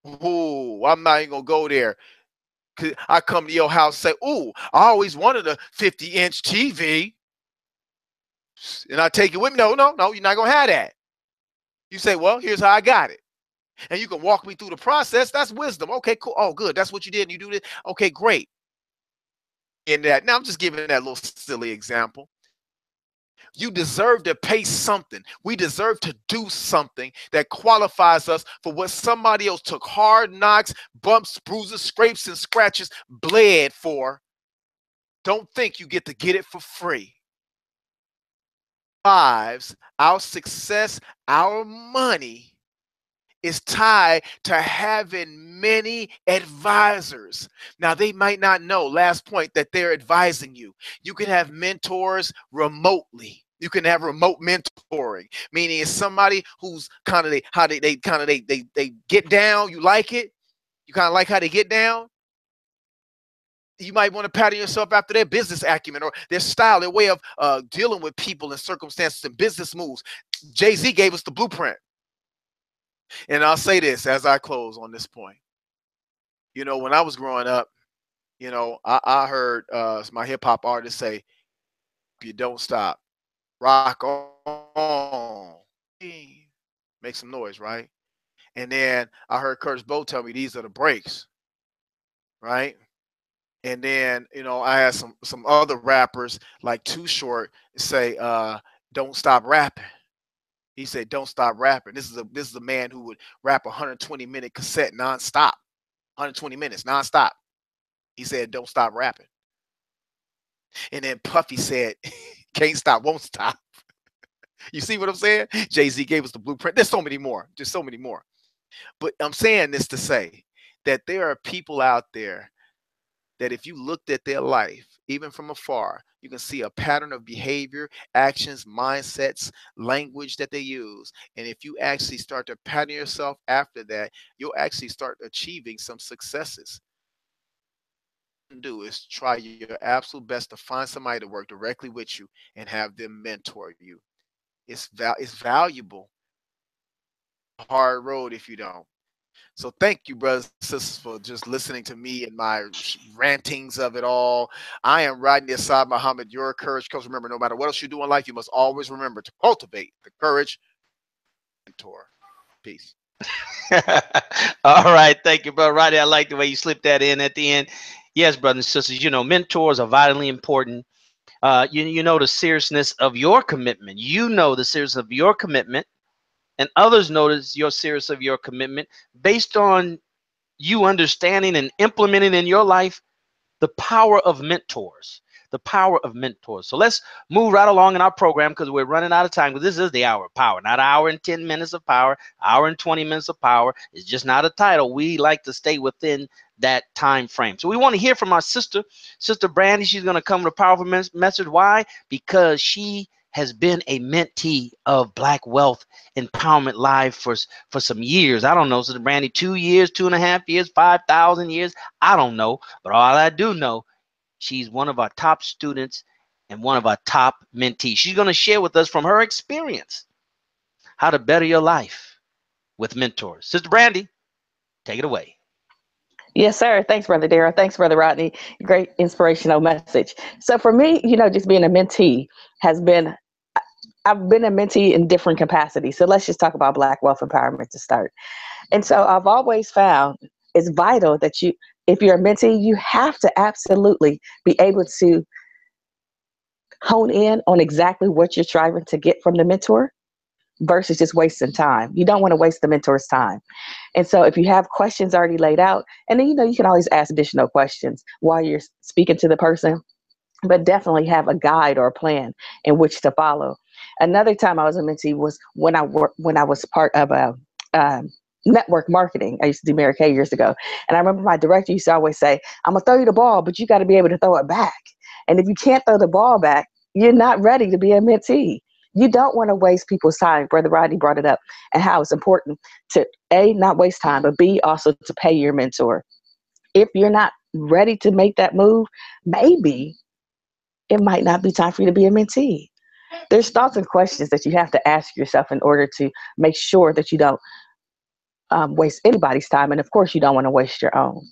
Speaker 2: Ooh, I'm not even going to go there. Cause I come to your house and say, ooh, I always wanted a 50-inch TV. And I take it with me. No, you're not going to have that. You say, well, here's how I got it. And you can walk me through the process. That's wisdom. Okay, cool. Oh, good. That's what you did. And you do this. Okay, great. In that, now I'm just giving that little silly example. You deserve to pay something. We deserve to do something that qualifies us for what somebody else took hard knocks, bumps, bruises, scrapes, and scratches, bled for. Don't think you get to get it for free. Lives, our success, our money is tied to having many advisors. Now, they might not know, last point, that they're advising you. You can have mentors remotely. You can have remote mentoring, meaning it's somebody who's kind of they get down. You like it. You kind of like how they get down. You might want to pattern yourself after their business acumen or their style, their way of dealing with people and circumstances and business moves. Jay-Z gave us the blueprint. And I'll say this as I close on this point. You know, when I was growing up, you know, I heard my hip hop artists say, "You don't stop, rock on, make some noise, right?" And then I heard Curtis Blow tell me these are the breaks, right? And then, you know, I had some other rappers like Too Short say, "Don't stop rapping." He said, "Don't stop rapping." This is a man who would rap 120-minute cassette nonstop, 120 minutes nonstop. He said, "Don't stop rapping." And then Puffy said, "Can't stop, won't stop." You see what I'm saying? Jay-Z gave us the blueprint. There's so many more. There's so many more. But I'm saying this to say that there are people out there that if you looked at their life, even from afar, you can see a pattern of behavior, actions, mindsets, language that they use. And if you actually start to pattern yourself after that, you'll actually start achieving some successes. What you can do is try your absolute best to find somebody to work directly with you and have them mentor you. It's valuable. Hard road if you don't. So thank you, brothers and sisters, for just listening to me and my rantings of it all. I am Rodney Assad Muhammad, your courage coach. Remember, no matter what else you do in life, you must always remember to cultivate the courage mentor. Peace.
Speaker 1: All right. Thank you, brother Rodney. I like the way you slipped that in at the end. Yes, brothers and sisters, you know, mentors are vitally important. You know the seriousness of your commitment. You know the seriousness of your commitment. And others notice your serious of your commitment based on you understanding and implementing in your life the power of mentors. The power of mentors. So let's move right along in our program because we're running out of time. Because this is the hour of power, not an hour and 10 minutes of power, hour and 20 minutes of power. It's just not a title. We like to stay within that time frame. So we want to hear from our sister, Sister Brandy. She's going to come with a powerful message. Why? Because she has been a mentee of Black Wealth Empowerment Live for some years. I don't know, Sister Brandy, 2 years, 2.5 years, 5,000 years. I don't know. But all I do know, she's one of our top students and one of our top mentees. She's going to share with us from her experience how to better your life with mentors. Sister Brandy, take it away.
Speaker 3: Yes, sir. Thanks, Brother Darrell. Thanks, Brother Rodney. Great inspirational message. So for me, you know, just being a mentee has been I've been a mentee in different capacities. So let's just talk about Black Wealth Empowerment to start. And so I've always found it's vital that you, if you're a mentee, you have to absolutely be able to hone in on exactly what you're striving to get from the mentor versus just wasting time. You don't want to waste the mentor's time. And so if you have questions already laid out, and then, you can always ask additional questions while you're speaking to the person, but definitely have a guide or a plan in which to follow. Another time I was a mentee was when I was part of a network marketing. I used to do Mary Kay years ago. And I remember my director used to always say, I'm gonna throw you the ball, but you got to be able to throw it back. And if you can't throw the ball back, you're not ready to be a mentee. You don't want to waste people's time. Brother Rodney brought it up, and how it's important to A, not waste time, but B, also to pay your mentor. If you're not ready to make that move, maybe it might not be time for you to be a mentee. There's thoughts and questions that you have to ask yourself in order to make sure that you don't waste anybody's time. And of course, you don't want to waste your own.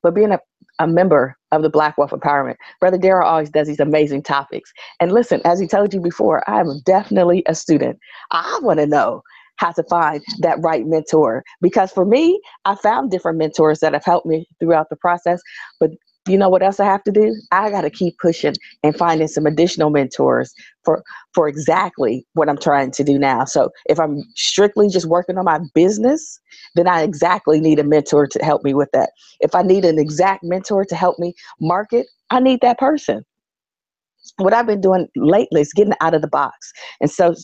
Speaker 3: But being a member of the Black Wealth Empowerment, Brother Darrell always does these amazing topics. And listen, as he told you before, I am definitely a student. I want to know how to find that right mentor, because for me, I found different mentors that have helped me throughout the process. But you know what else I have to do? I got to keep pushing and finding some additional mentors for exactly what I'm trying to do now. So if I'm strictly just working on my business, then I exactly need a mentor to help me with that. If I need an exact mentor to help me market, I need that person. What I've been doing lately is getting out of the box. And so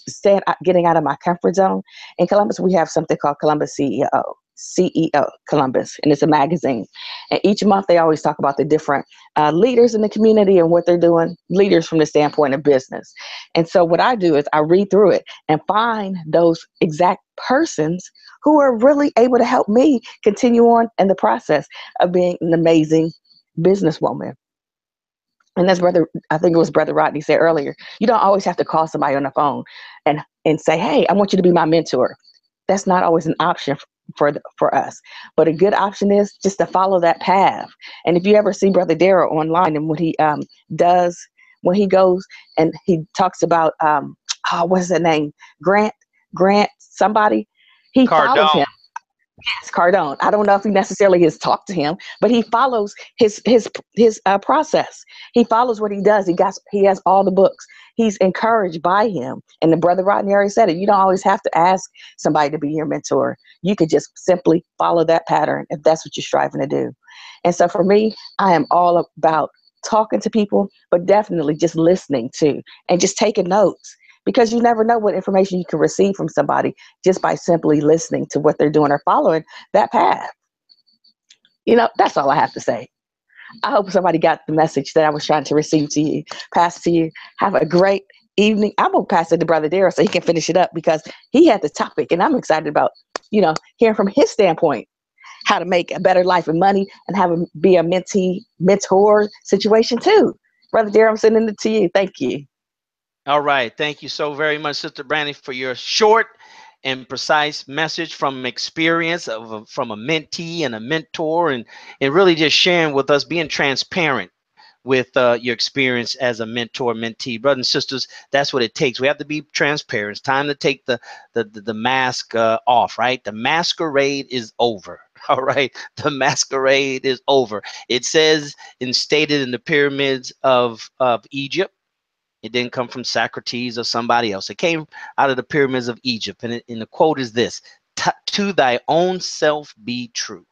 Speaker 3: getting out of my comfort zone. In Columbus, we have something called Columbus CEO Columbus, and it's a magazine. And each month they always talk about the different leaders in the community and what they're doing, leaders from the standpoint of business. And so what I do is I read through it and find those exact persons who are really able to help me continue on in the process of being an amazing businesswoman. And as I think it was Brother Rodney said earlier, you don't always have to call somebody on the phone and say, hey, I want you to be my mentor. That's not always an option for us. But a good option is just to follow that path. And if you ever see Brother Darrell online, and what he does when he goes and he talks about, what's his name? Grant, somebody, he follows him. Yes, Cardone. I don't know if he necessarily has talked to him, but he follows his process. He follows what he does. He has all the books. He's encouraged by him. And the Brother Rodney already said it. You don't always have to ask somebody to be your mentor. You could just simply follow that pattern if that's what you're striving to do. And so for me, I am all about talking to people, but definitely just listening to and just taking notes. Because you never know what information you can receive from somebody just by simply listening to what they're doing or following that path. That's all I have to say. I hope somebody got the message that I was trying to receive to you, pass to you. Have a great evening. I'm going to pass it to Brother Darrell so he can finish it up, because he had the topic, and I'm excited about, hearing from his standpoint how to make a better life and money and have be a mentor situation too. Brother Darrell, I'm sending it to you. Thank you.
Speaker 1: All right. Thank you so very much, Sister Brandy, for your short and precise message from experience from a mentee and a mentor, and really just sharing with us, being transparent with your experience as a mentor, mentee. Brothers and sisters, that's what it takes. We have to be transparent. It's time to take the mask off, right? The masquerade is over. All right. The masquerade is over. It says and stated in the pyramids of Egypt. It didn't come from Socrates or somebody else. It came out of the pyramids of Egypt. And the quote is this: to thy own self be true.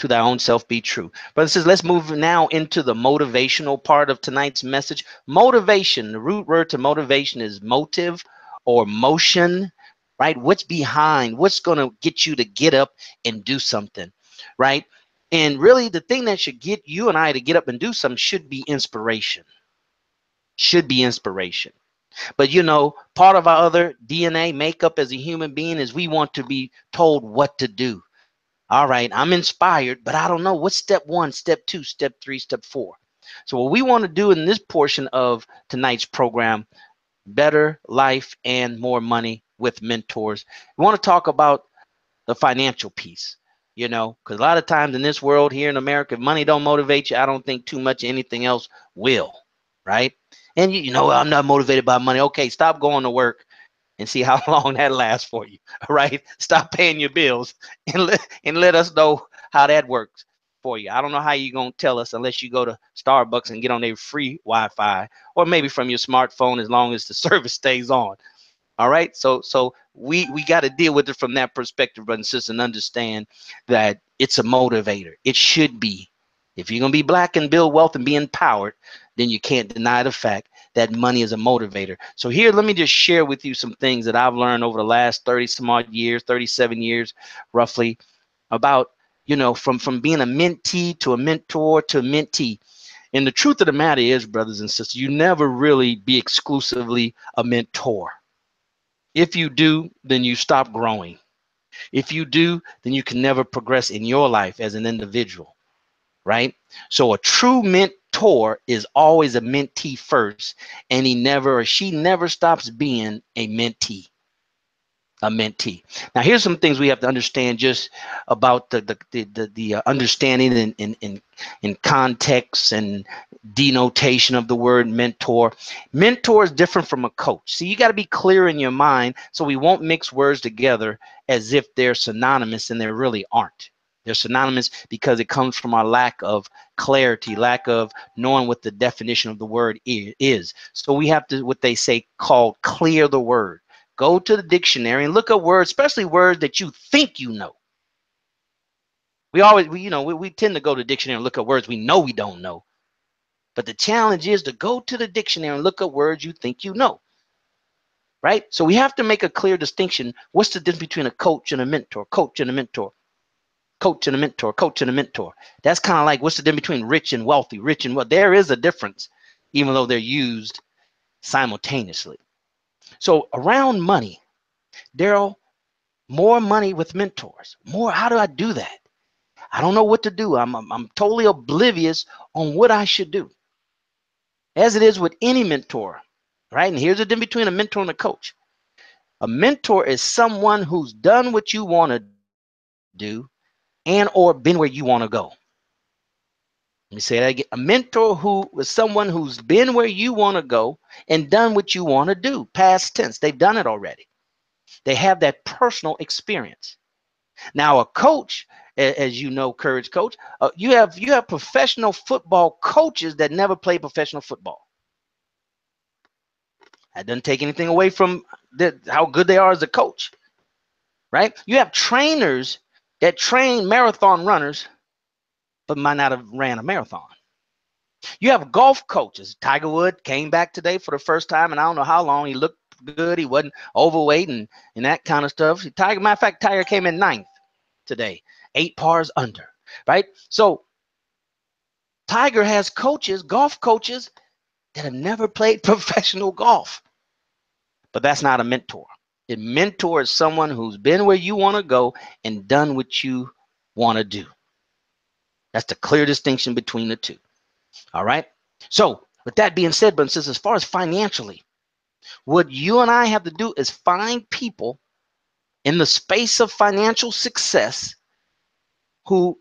Speaker 1: To thy own self be true. Brothers and sisters, let's move now into the motivational part of tonight's message. Motivation, the root word to motivation is motive or motion, right? What's behind, what's going to get you to get up and do something, right? And really the thing that should get you and I to get up and do something should be inspiration. Should be inspiration. But part of our other DNA makeup as a human being is we want to be told what to do. All right, I'm inspired, but I don't know what's step 1, step 2, step 3, step 4. So what we want to do in this portion of tonight's program, Better Life and More Money with Mentors, we want to talk about the financial piece, because a lot of times in this world here in America, if money don't motivate you, I don't think too much anything else will, right? And you know, I'm not motivated by money. Okay, stop going to work and see how long that lasts for you. All right. Stop paying your bills and let us know how that works for you. I don't know how you're going to tell us unless you go to Starbucks and get on their free Wi-Fi, or maybe from your smartphone, as long as the service stays on. All right. So we got to deal with it from that perspective, brothers and sisters, and understand that it's a motivator. It should be. If you're going to be black and build wealth and be empowered, then you can't deny the fact that money is a motivator. So here, let me just share with you some things that I've learned over the last 30 some odd years, 37 years, roughly, about, you know, from being a mentee to a mentor to a mentee. And the truth of the matter is, brothers and sisters, you never really be exclusively a mentor. If you do, then you stop growing. If you do, then you can never progress in your life as an individual, right? So a true mentor is always a mentee first, and he never or she never stops being a mentee. A mentee. Now, here's some things we have to understand just about the understanding in context and denotation of the word mentor. Mentor is different from a coach. See, you got to be clear in your mind so we won't mix words together as if they're synonymous, and they really aren't. They're synonymous because it comes from our lack of clarity, lack of knowing what the definition of the word is. So we have to, what they say, called clear the word. Go to the dictionary and look up words, especially words that you think you know. We tend to go to the dictionary and look up words we know we don't know. But the challenge is to go to the dictionary and look up words you think you know. Right? So we have to make a clear distinction. What's the difference between a coach and a mentor? Coach and a mentor. Coach and a mentor. Coach and a mentor. That's kind of like, what's the difference between rich and wealthy? Rich and wealthy. There is a difference, even though they're used simultaneously. So around money, Daryl, more money with mentors. More. How do I do that? I don't know what to do. I'm totally oblivious on what I should do. As it is with any mentor, right? And here's the difference between a mentor and a coach. A mentor is someone who's done what you want to do and or been where you want to go. Let me say that again. A mentor who is someone who's been where you want to go and done what you want to do. Past tense. They've done it already. They have that personal experience. Now, a coach, as you know, Courage Coach, you have professional football coaches that never played professional football. That doesn't take anything away from how good they are as a coach, right? You have trainers that train marathon runners, but might not have ran a marathon. You have golf coaches. Tiger Woods came back today for the first time, and I don't know how long. He looked good. He wasn't overweight and that kind of stuff. Matter of fact, Tiger came in 9th today, 8 pars under, right? So Tiger has coaches, golf coaches, that have never played professional golf. But that's not a mentor. A mentor is someone who's been where you want to go and done what you want to do. That's the clear distinction between the two. All right. So with that being said, brothers and sisters, as far as financially, what you and I have to do is find people in the space of financial success who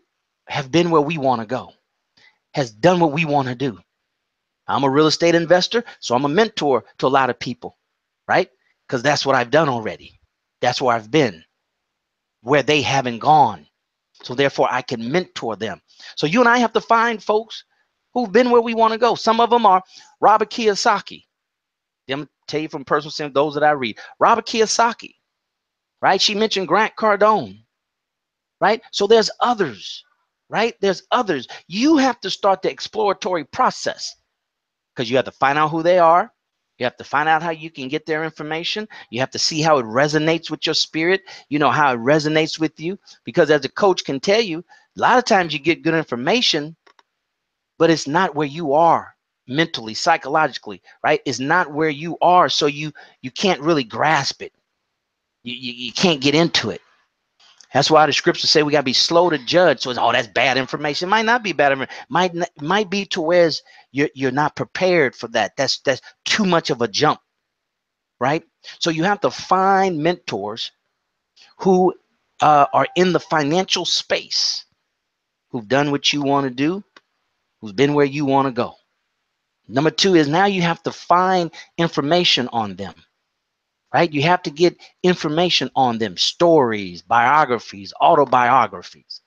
Speaker 1: have been where we want to go, has done what we want to do. I'm a real estate investor, so I'm a mentor to a lot of people, right? Because that's what I've done already. That's where I've been, where they haven't gone. So therefore, I can mentor them. So you and I have to find folks who've been where we want to go. Some of them are Robert Kiyosaki. I'm going to tell you from personal sense, those that I read. Robert Kiyosaki, right? She mentioned Grant Cardone, right? So there's others, right? There's others. You have to start the exploratory process because you have to find out who they are. You have to find out how you can get their information. You have to see how it resonates with your spirit. You know, how it resonates with you. Because as a coach can tell you, a lot of times you get good information, but it's not where you are mentally, psychologically, right? It's not where you are. So you can't really grasp it. You can't get into it. That's why the scriptures say we got to be slow to judge. So it's, oh, that's bad information. It might not be bad information. Might be to where you're not prepared for that. That's too much of a jump, right? So you have to find mentors who are in the financial space, who've done what you want to do, who's been where you want to go. Number two is now you have to find information on them, right? You have to get information on them, stories, biographies, autobiographies.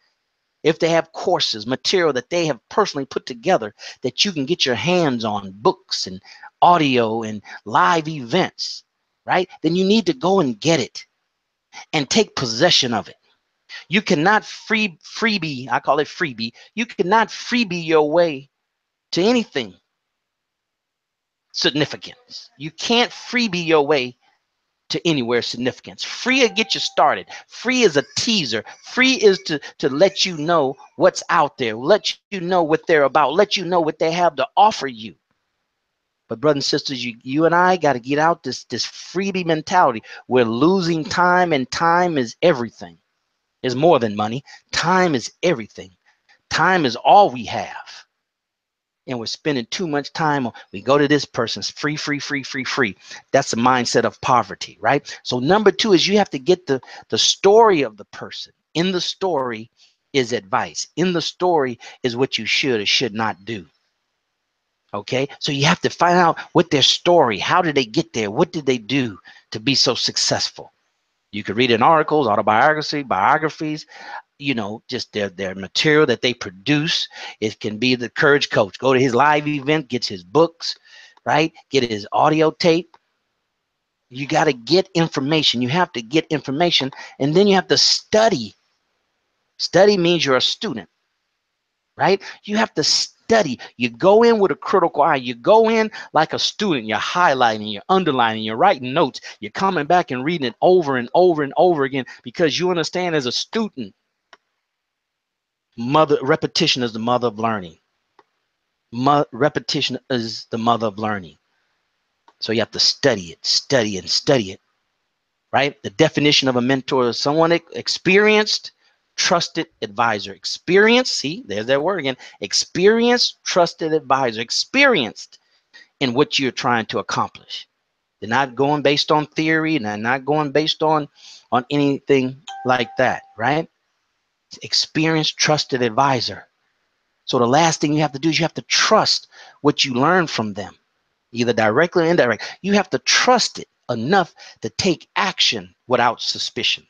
Speaker 1: If they have courses, material that they have personally put together that you can get your hands on, books and audio and live events, right? Then you need to go and get it and take possession of it. You cannot freebie, I call it freebie. You cannot freebie your way to anything significance. You can't freebie your way to anywhere significance. Free will get you started. Free is a teaser. Free is to let you know what's out there, let you know what they're about, let you know what they have to offer you. But brothers and sisters, you and I got to get out this freebie mentality. We're losing time, and time is everything. It's more than money. Time is everything. Time is all we have. And we're spending too much time on, we go to this person's free. That's the mindset of poverty, right? So number two is you have to get the story of the person. In the story is advice. In the story is what you should or should not do. Okay, so you have to find out what their story, how did they get there? What did they do to be so successful? You could read in articles, autobiography, biographies, you know, just their material that they produce. It can be the Courage Coach. Go to his live event, gets his books, right? Get his audio tape. You got to get information. You have to get information, and then you have to study. Study means you're a student, right? You have to study. You go in with a critical eye. You go in like a student. You're highlighting, you're underlining, you're writing notes. You're coming back and reading it over and over and over again because you understand as a student, repetition is the mother of learning. Repetition is the mother of learning. So you have to study it, right? The definition of a mentor is someone experienced, trusted advisor. Experienced, see, there's that word again. Experienced, trusted advisor. Experienced in what you're trying to accomplish. They're not going based on theory, and they're not going based on anything like that, right? Experienced, trusted advisor. So the last thing you have to do is you have to trust what you learn from them, either directly or indirectly. You have to trust it enough to take action without suspicion.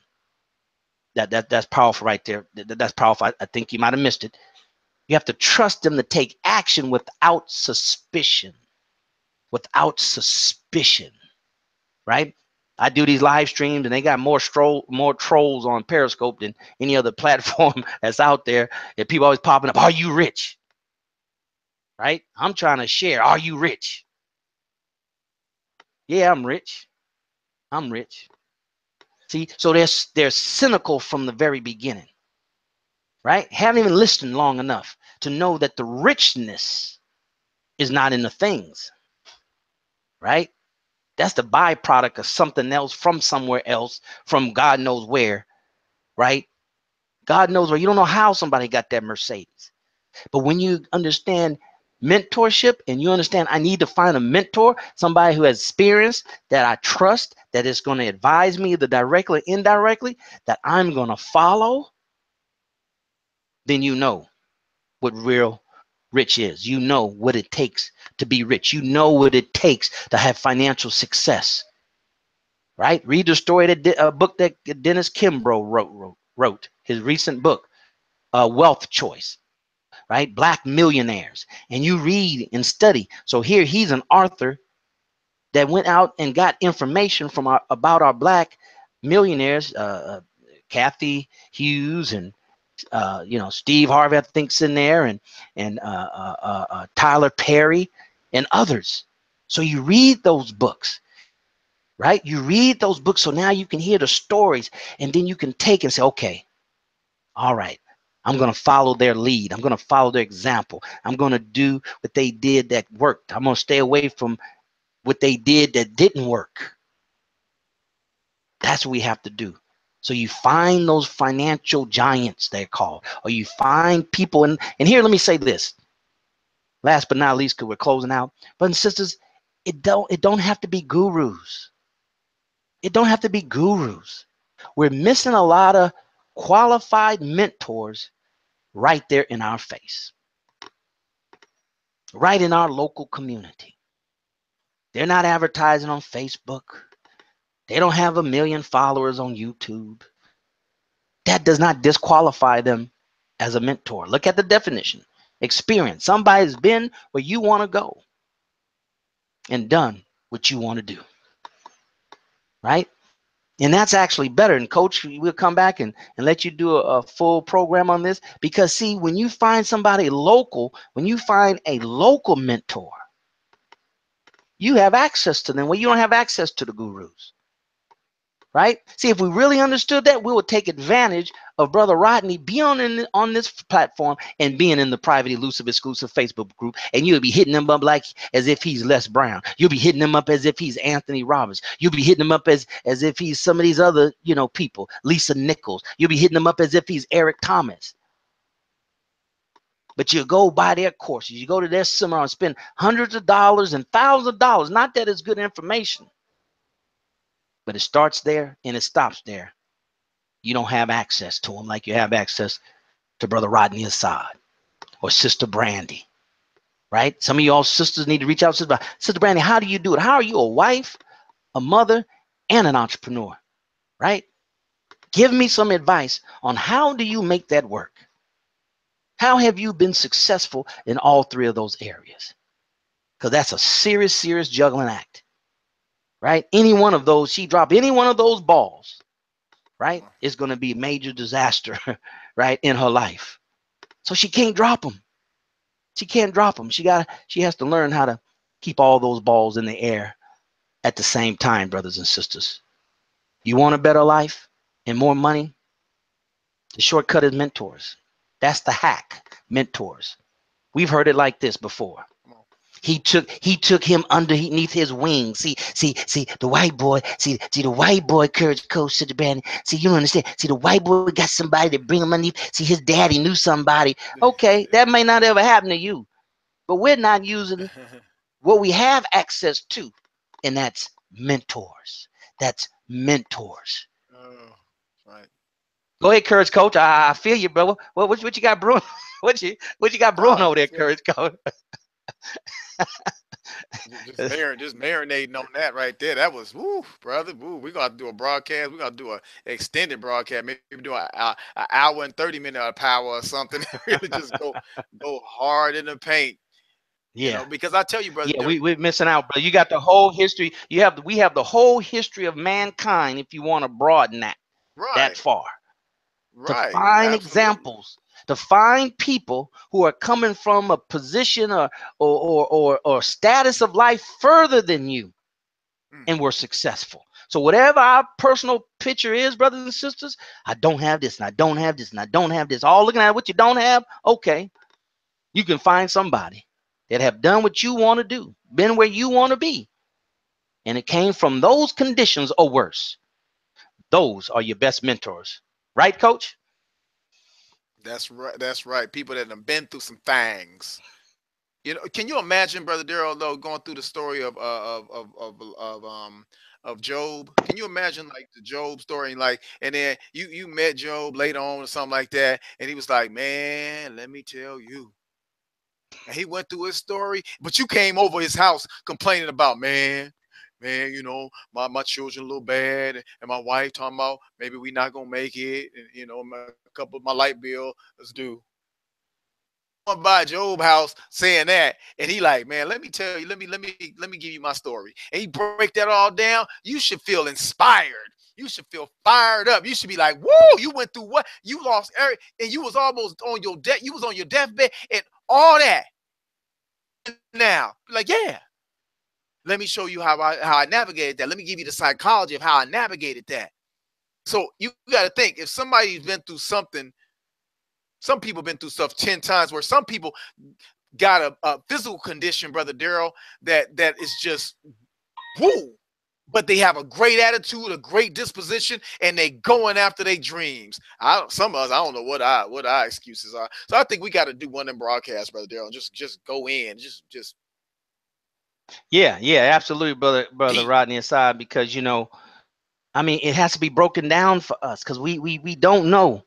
Speaker 1: That's powerful right there. That's powerful. I think you might have missed it. You have to trust them to take action without suspicion. Without suspicion, right? I do these live streams, and they got more trolls on Periscope than any other platform that's out there. And people always popping up, are you rich? Right? I'm trying to share, are you rich? Yeah, I'm rich. I'm rich. See, so they're cynical from the very beginning, right? Haven't even listened long enough to know that the richness is not in the things, right? That's the byproduct of something else from somewhere else, from God knows where, right? God knows where. You don't know how somebody got that Mercedes. But when you understand mentorship and you understand I need to find a mentor, somebody who has experience that I trust, that is going to advise me either directly or indirectly, that I'm going to follow, then you know what real rich is. You know what it takes to be rich. You know what it takes to have financial success. Right? Read the story a book that Dennis Kimbro wrote his recent book, Wealth Choice, right? Black millionaires. And you read and study. So here he's an author that went out and got information from about our black millionaires, Kathy Hughes and Steve Harvey, I think's in there, and Tyler Perry and others. So you read those books. Right? You read those books, so now you can hear the stories, and then you can take and say, okay, all right, I'm going to follow their lead. I'm going to follow their example. I'm going to do what they did that worked. I'm going to stay away from what they did that didn't work. That's what we have to do. So you find those financial giants, they're called, or you find people, and here, let me say this. Last but not least, because we're closing out, brothers and sisters, it don't have to be gurus. It don't have to be gurus. We're missing a lot of qualified mentors right there in our face. right in our local community. They're not advertising on Facebook. They don't have 1 million followers on YouTube. That does not disqualify them as a mentor. Look at the definition. Experience. Somebody's been where you want to go and done what you want to do. Right? And that's actually better. And coach, we'll come back and let you do a full program on this. Because see, when you find somebody local, when you find a local mentor, you have access to them where you don't have access to the gurus. Right? See, if we really understood that, we would take advantage of Brother Rodney being on this platform and being in the private, elusive, exclusive Facebook group, and you'll be hitting him up like as if he's Les Brown. You'll be hitting him up as if he's Anthony Robbins. You'll be hitting him up as if he's some of these other, people, Lisa Nichols. You'll be hitting him up as if he's Eric Thomas. But you go buy their courses. You go to their seminar and spend hundreds of dollars and thousands of dollars. Not that it's good information, but it starts there and it stops there. You don't have access to them like you have access to Brother Rodney Assad or Sister Brandy, right? Some of y'all sisters need to reach out to Sister Brandy. How do you do it? How are you a wife, a mother, and an entrepreneur, right? Give me some advice on how do you make that work? How have you been successful in all three of those areas? Because that's a serious, serious juggling act. Right? Any one of those, she dropped any one of those balls, right? It's going to be a major disaster, right, in her life. So she can't drop them. She can't drop them. She has to learn how to keep all those balls in the air at the same time, brothers and sisters. You want a better life and more money? The shortcut is mentors. That's the hack, mentors. We've heard it like this before. He took him underneath his wings. See, the white boy, see the white boy, Coach Sister Brandy. See, you don't understand. See, the white boy got somebody to bring him underneath. See, his daddy knew somebody. Okay, that may not ever happen to you, but we're not using what we have access to, and that's mentors. That's mentors.
Speaker 2: Oh, right.
Speaker 1: Go ahead, Courage Coach. I feel you, brother. What you got brewing? What you got brewing over there, Courage Coach?
Speaker 2: just marinating on that right there. That was woo, brother. Woo. We're gonna do a broadcast. We're gonna do an extended broadcast. Maybe do an hour and 30-minute of power or something. Really just go hard in the paint.
Speaker 1: Yeah,
Speaker 2: because I tell you, brother.
Speaker 1: Yeah, we're missing out, bro. You got the whole history. We have the whole history of mankind. If you want to broaden that far, to find examples, to find people who are coming from a position or status of life further than you, and were successful. So whatever our personal picture is, brothers and sisters, I don't have this, and I don't have this, and I don't have this. All looking at what you don't have. Okay, you can find somebody that have done what you want to do, been where you want to be, and it came from those conditions or worse. Those are your best mentors, right, Coach?
Speaker 2: That's right. That's right. People that have been through some things. Can you imagine, Brother Daryl, though, going through the story of Job? Can you imagine like the Job story, and then you met Job later on or something like that, and he was like, "Man, let me tell you." And he went through his story, but you came over his house complaining about, man, my children a little bad, and my wife talking about maybe we not gonna make it, and a couple of my light bill is due. By Job house saying that, and he like, man, let me tell you, let me give you my story, and he break that all down. You should feel inspired. You should feel fired up. You should be like, whoa, you went through what? You lost every, and you was almost on your death. You was on your deathbed and all that. Now, like, yeah, let me show you how I navigated that. Let me give you the psychology of how I navigated that. So you got to think, if somebody's been through something, some people been through stuff 10 times, where some people got a physical condition, Brother Daryl, that is just woo. But they have a great attitude, a great disposition, and they going after their dreams. Some of us, I don't know what our excuses are. So I think we got to do one of them broadcasts, Brother Daryl. Just go in, just.
Speaker 1: Yeah, absolutely, brother Rodney Assad, because I mean, it has to be broken down for us, because we don't know.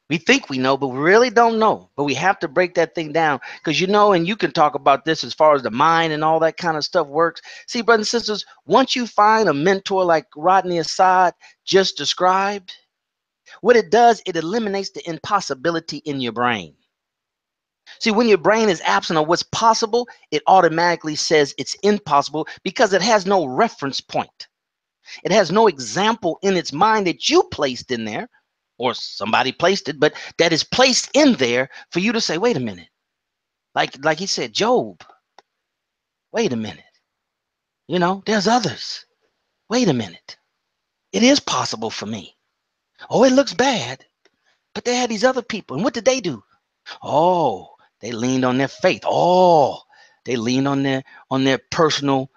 Speaker 1: We think we know, but we really don't know. But we have to break that thing down because, you know, and you can talk about this as far as the mind and all that kind of stuff works. See, brothers and sisters, once you find a mentor like Rodney Assad just described, what it does, it eliminates the impossibility in your brain. See, when your brain is absent of what's possible, it automatically says it's impossible because it has no reference point. It has no example in its mind that you placed in there, or somebody placed it, but that is placed in there for you to say, wait a minute. Like he said, Job, wait a minute. You know, there's others. Wait a minute. It is possible for me. Oh, it looks bad, but they had these other people. And what did they do? Oh, they leaned on their faith. Oh, they leaned on their personal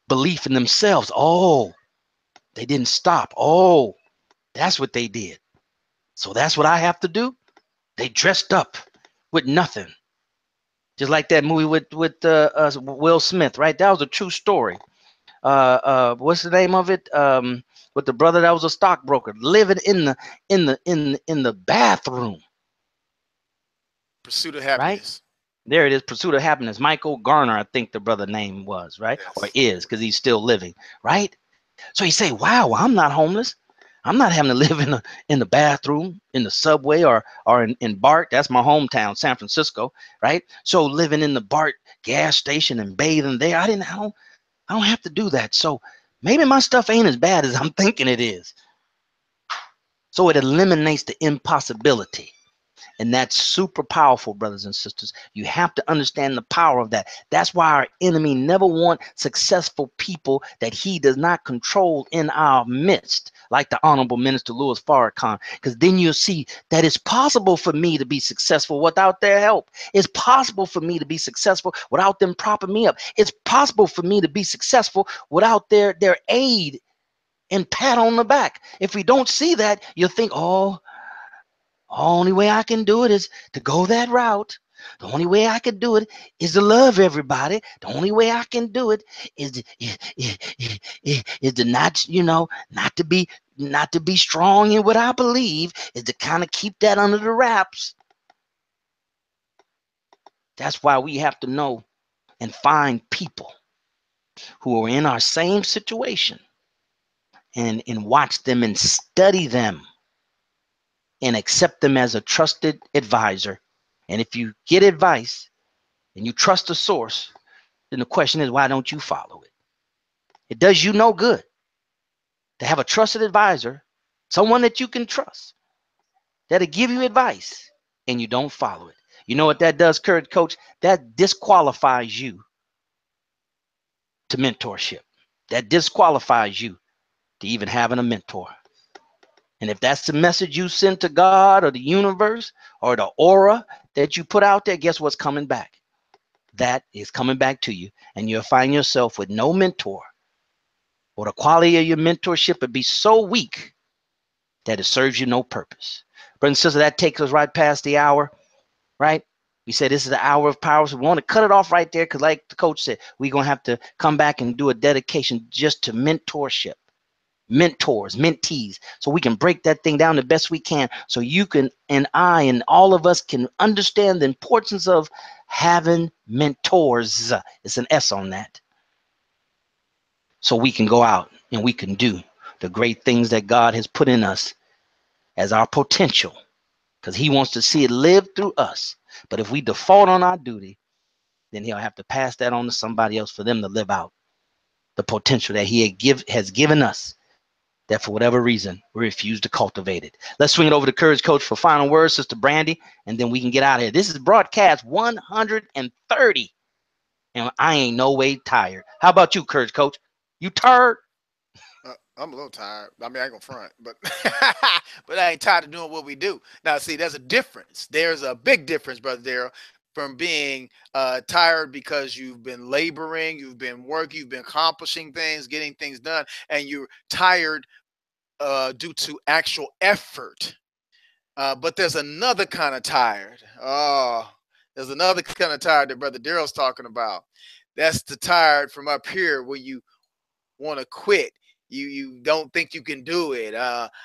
Speaker 1: belief in themselves. Oh, they didn't stop. Oh, that's what they did. So that's what I have to do. They dressed up with nothing. Just like that movie with Will Smith, right? That was a true story. What's the name of it? With the brother that was a stockbroker living in the bathroom.
Speaker 2: Pursuit of
Speaker 1: Right?
Speaker 2: Happiness.
Speaker 1: There it is, Pursuit of Happiness. Michael Garner, I think the brother name was, right?
Speaker 2: Yes.
Speaker 1: Or is, because he's still living, right? So you say, wow, I'm not homeless. I'm not having to live in the bathroom, in the subway, or in BART. That's my hometown, San Francisco, right? So living in the BART gas station and bathing there, I don't have to do that. So maybe my stuff ain't as bad as I'm thinking it is. So it eliminates the impossibility. And that's super powerful, brothers and sisters. You have to understand the power of that. That's why our enemy never wants successful people that he does not control in our midst, like the Honorable Minister Louis Farrakhan, because then you'll see that it's possible for me to be successful without their help. It's possible for me to be successful without them propping me up. It's possible for me to be successful without their aid and pat on the back. If we don't see that, you'll think, oh, only way I can do it is to go that route. The only way I can do it is to love everybody. The only way I can do it is to not, not to be strong in what I believe, is to kind of keep that under the wraps. That's why we have to know and find people who are in our same situation and watch them and study them and accept them as a trusted advisor. And if you get advice and you trust the source, then the question is, why don't you follow it? It does you no good to have a trusted advisor, someone that you can trust, that'll give you advice, and you don't follow it. You know what that does, Coach? That disqualifies you to mentorship. That disqualifies you to even having a mentor. And if that's the message you send to God or the universe or the aura that you put out there, guess what's coming back? That is coming back to you, and you'll find yourself with no mentor, or the quality of your mentorship would be so weak that it serves you no purpose. Brother and sister, that takes us right past the hour, right? We said this is the hour of power, so we want to cut it off right there because, like the coach said, we're going to have to come back and do a dedication just to mentorship. Mentors, mentees, so we can break that thing down the best we can, so you can, and I, and all of us can understand the importance of having mentors. It's an S on that. So we can go out and we can do the great things that God has put in us as our potential, because he wants to see it live through us. But if we default on our duty, then he'll have to pass that on to somebody else for them to live out the potential that he has given us, that for whatever reason we refuse to cultivate it. Let's swing it over to Courage Coach for final words, Sister Brandy, and then we can get out of here. This is broadcast 130, and I ain't no way tired. How about you, Courage Coach? You tired?
Speaker 2: I'm a little tired. I mean, I ain't gonna front, but but I ain't tired of doing what we do. Now, see, there's a difference. There's a big difference, Brother Darrell, from being tired because you've been laboring, you've been working, you've been accomplishing things, getting things done, and you're tired due to actual effort. But there's another kind of tired. Oh, there's another kind of tired that Brother Darrell's talking about. That's the tired from up here where you want to quit. You don't think you can do it.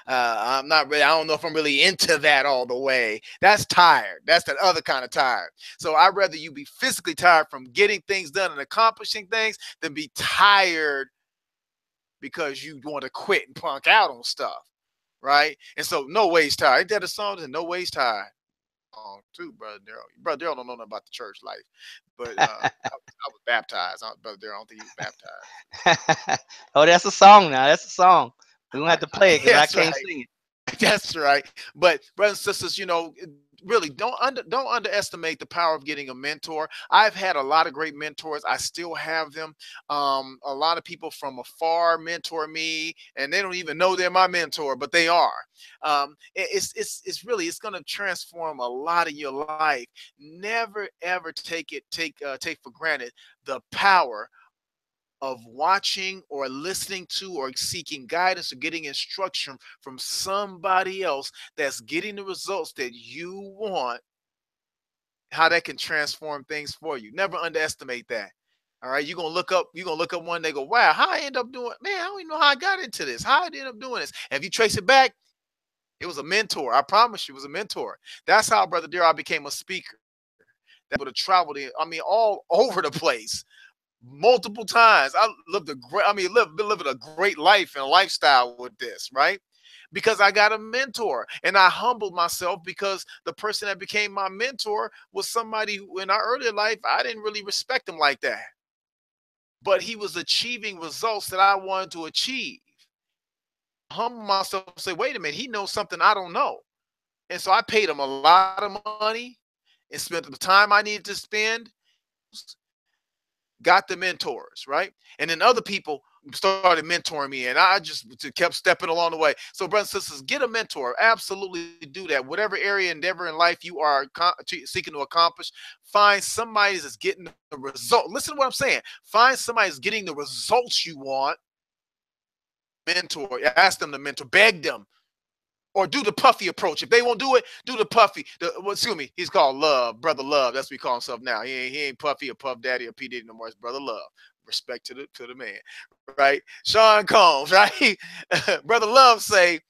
Speaker 2: I'm not really, I don't know if I'm really into that all the way. That's tired. That's that other kind of tired. So I'd rather you be physically tired from getting things done and accomplishing things than be tired because you want to quit and punk out on stuff. Right? And so No Ways Tired. Ain't that a song? No Ways Tired. Too, Brother Daryl. Brother Daryl don't know nothing about the church life. But I was baptized. Brother Daryl, I don't think he was baptized.
Speaker 1: Oh, that's a song now. That's a song. We don't have to play it because I can't
Speaker 2: right.
Speaker 1: sing it.
Speaker 2: That's right. But brothers and sisters, really don't underestimate the power of getting a mentor. I've had a lot of great mentors. I still have them. A lot of people from afar mentor me, and they don't even know they're my mentor, but they are. It's really, it's going to transform a lot of your life. Never ever take for granted the power of watching or listening to or seeking guidance or getting instruction from somebody else that's getting the results that you want, how that can transform things for you. Never underestimate that. All right, you're gonna look up one day, go, wow, how I end up doing, man, I don't even know how I got into this, how I ended up doing this. And if you trace it back, it was a mentor. I promise you, it was a mentor. That's how, Brother Daryl, I became a speaker. That would have traveled all over the place multiple times. I lived living a great life and lifestyle with this, right? Because I got a mentor, and I humbled myself because the person that became my mentor was somebody who in our earlier life, I didn't really respect him like that. But he was achieving results that I wanted to achieve. Humble myself and say, wait a minute, he knows something I don't know. And so I paid him a lot of money and spent the time I needed to spend, got the mentors, right? And then other people started mentoring me, and I just kept stepping along the way. So, brothers and sisters, get a mentor. Absolutely do that. Whatever area, endeavor in life you are seeking to accomplish, find somebody that's getting the result. Listen to what I'm saying. Find somebody that's getting the results you want. Mentor. Ask them to mentor. Beg them. Or do the Puffy approach. If they won't do it, do the Puffy. Excuse me, he's called Love, Brother Love. That's what he calls himself now. He ain't Puffy or Puff Daddy or P Diddy no more. It's Brother Love. Respect to the man, right? Sean Combs, right? Brother Love say,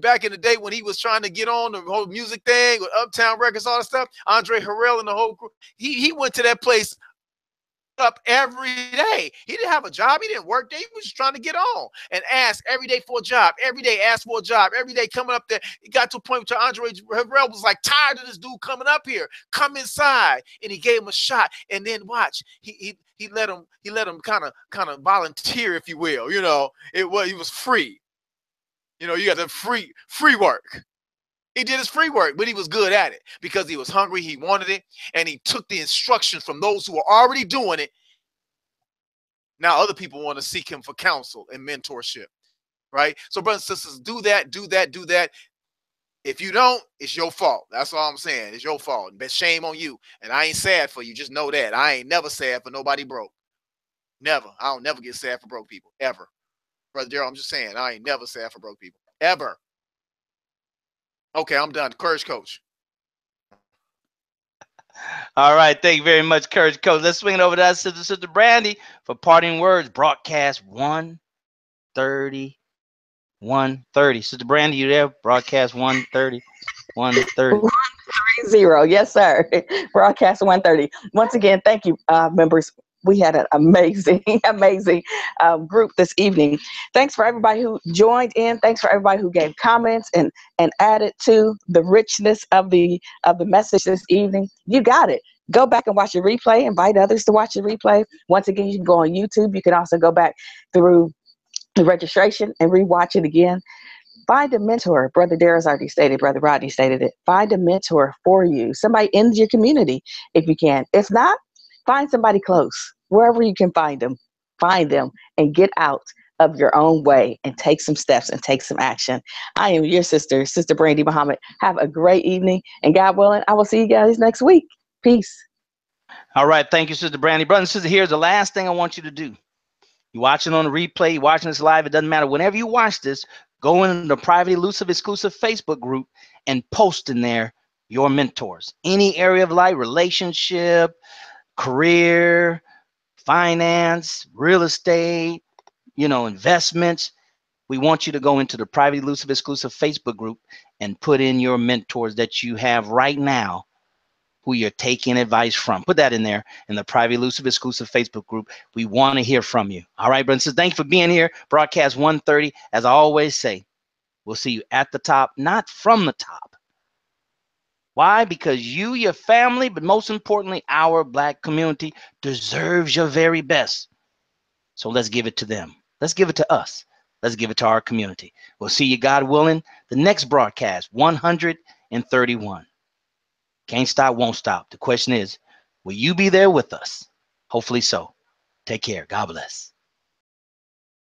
Speaker 2: back in the day when he was trying to get on the whole music thing with Uptown Records, all that stuff, Andre Harrell and the whole group, he went to that place up every day. He didn't have a job. He didn't work there. He was just trying to get on and ask every day for a job. Every day ask for a job. Every day coming up there. He got to a point where Andre Harrell was like tired of this dude coming up here. Come inside. And he gave him a shot. And then watch. He let him kind of volunteer, if you will. He was free. You got the free work. He did his free work, but he was good at it because he was hungry. He wanted it, and he took the instructions from those who were already doing it. Now other people want to seek him for counsel and mentorship, right? So brothers and sisters, do that, do that, do that. If you don't, it's your fault. That's all I'm saying. It's your fault. But shame on you. And I ain't sad for you. Just know that. I ain't never sad for nobody broke. Never. I don't never get sad for broke people. Ever. Brother Daryl, I'm just saying, I ain't never sad for broke people. Ever. Okay, I'm done. Courage Coach.
Speaker 1: All right. Thank you very much, Courage Coach. Let's swing it over to us, Sister Brandy, for parting words. Broadcast 130. 130. Sister Brandy, you there? Broadcast 130. 130.
Speaker 3: 130. Yes, sir. Broadcast 130. Once again, thank you, members. We had an amazing group this evening. Thanks for everybody who joined in. Thanks for everybody who gave comments and added to the richness of the message this evening. You got it. Go back and watch the replay. Invite others to watch the replay. Once again, you can go on YouTube. You can also go back through the registration and rewatch it again. Find a mentor. Brother Daryl's already stated, Brother Rodney stated it. Find a mentor for you. Somebody in your community if you can. If not, find somebody close. Wherever you can find them, find them and get out of your own way and take some steps and take some action. I am your sister, Sister Brandy Muhammad. Have a great evening, and God willing, I will see you guys next week. Peace.
Speaker 1: All right. Thank you, Sister Brandy. Brother and sister, here's the last thing I want you to do. You're watching on the replay, you're watching this live, it doesn't matter. Whenever you watch this, go in the private, elusive, exclusive Facebook group and post in there your mentors. Any area of life, relationship, career, finance, real estate, investments, we want you to go into the private elusive exclusive Facebook group and put in your mentors that you have right now who you're taking advice from. Put that in there in the private elusive exclusive Facebook group. We want to hear from you. All right, brothers and sisters, thanks for being here. Broadcast 130. As I always say, we'll see you at the top, not from the top. Why? Because you, your family, but most importantly, our Black community deserves your very best. So let's give it to them. Let's give it to us. Let's give it to our community. We'll see you, God willing, the next broadcast, 131. Can't stop, won't stop. The question is, will you be there with us? Hopefully so. Take care. God bless.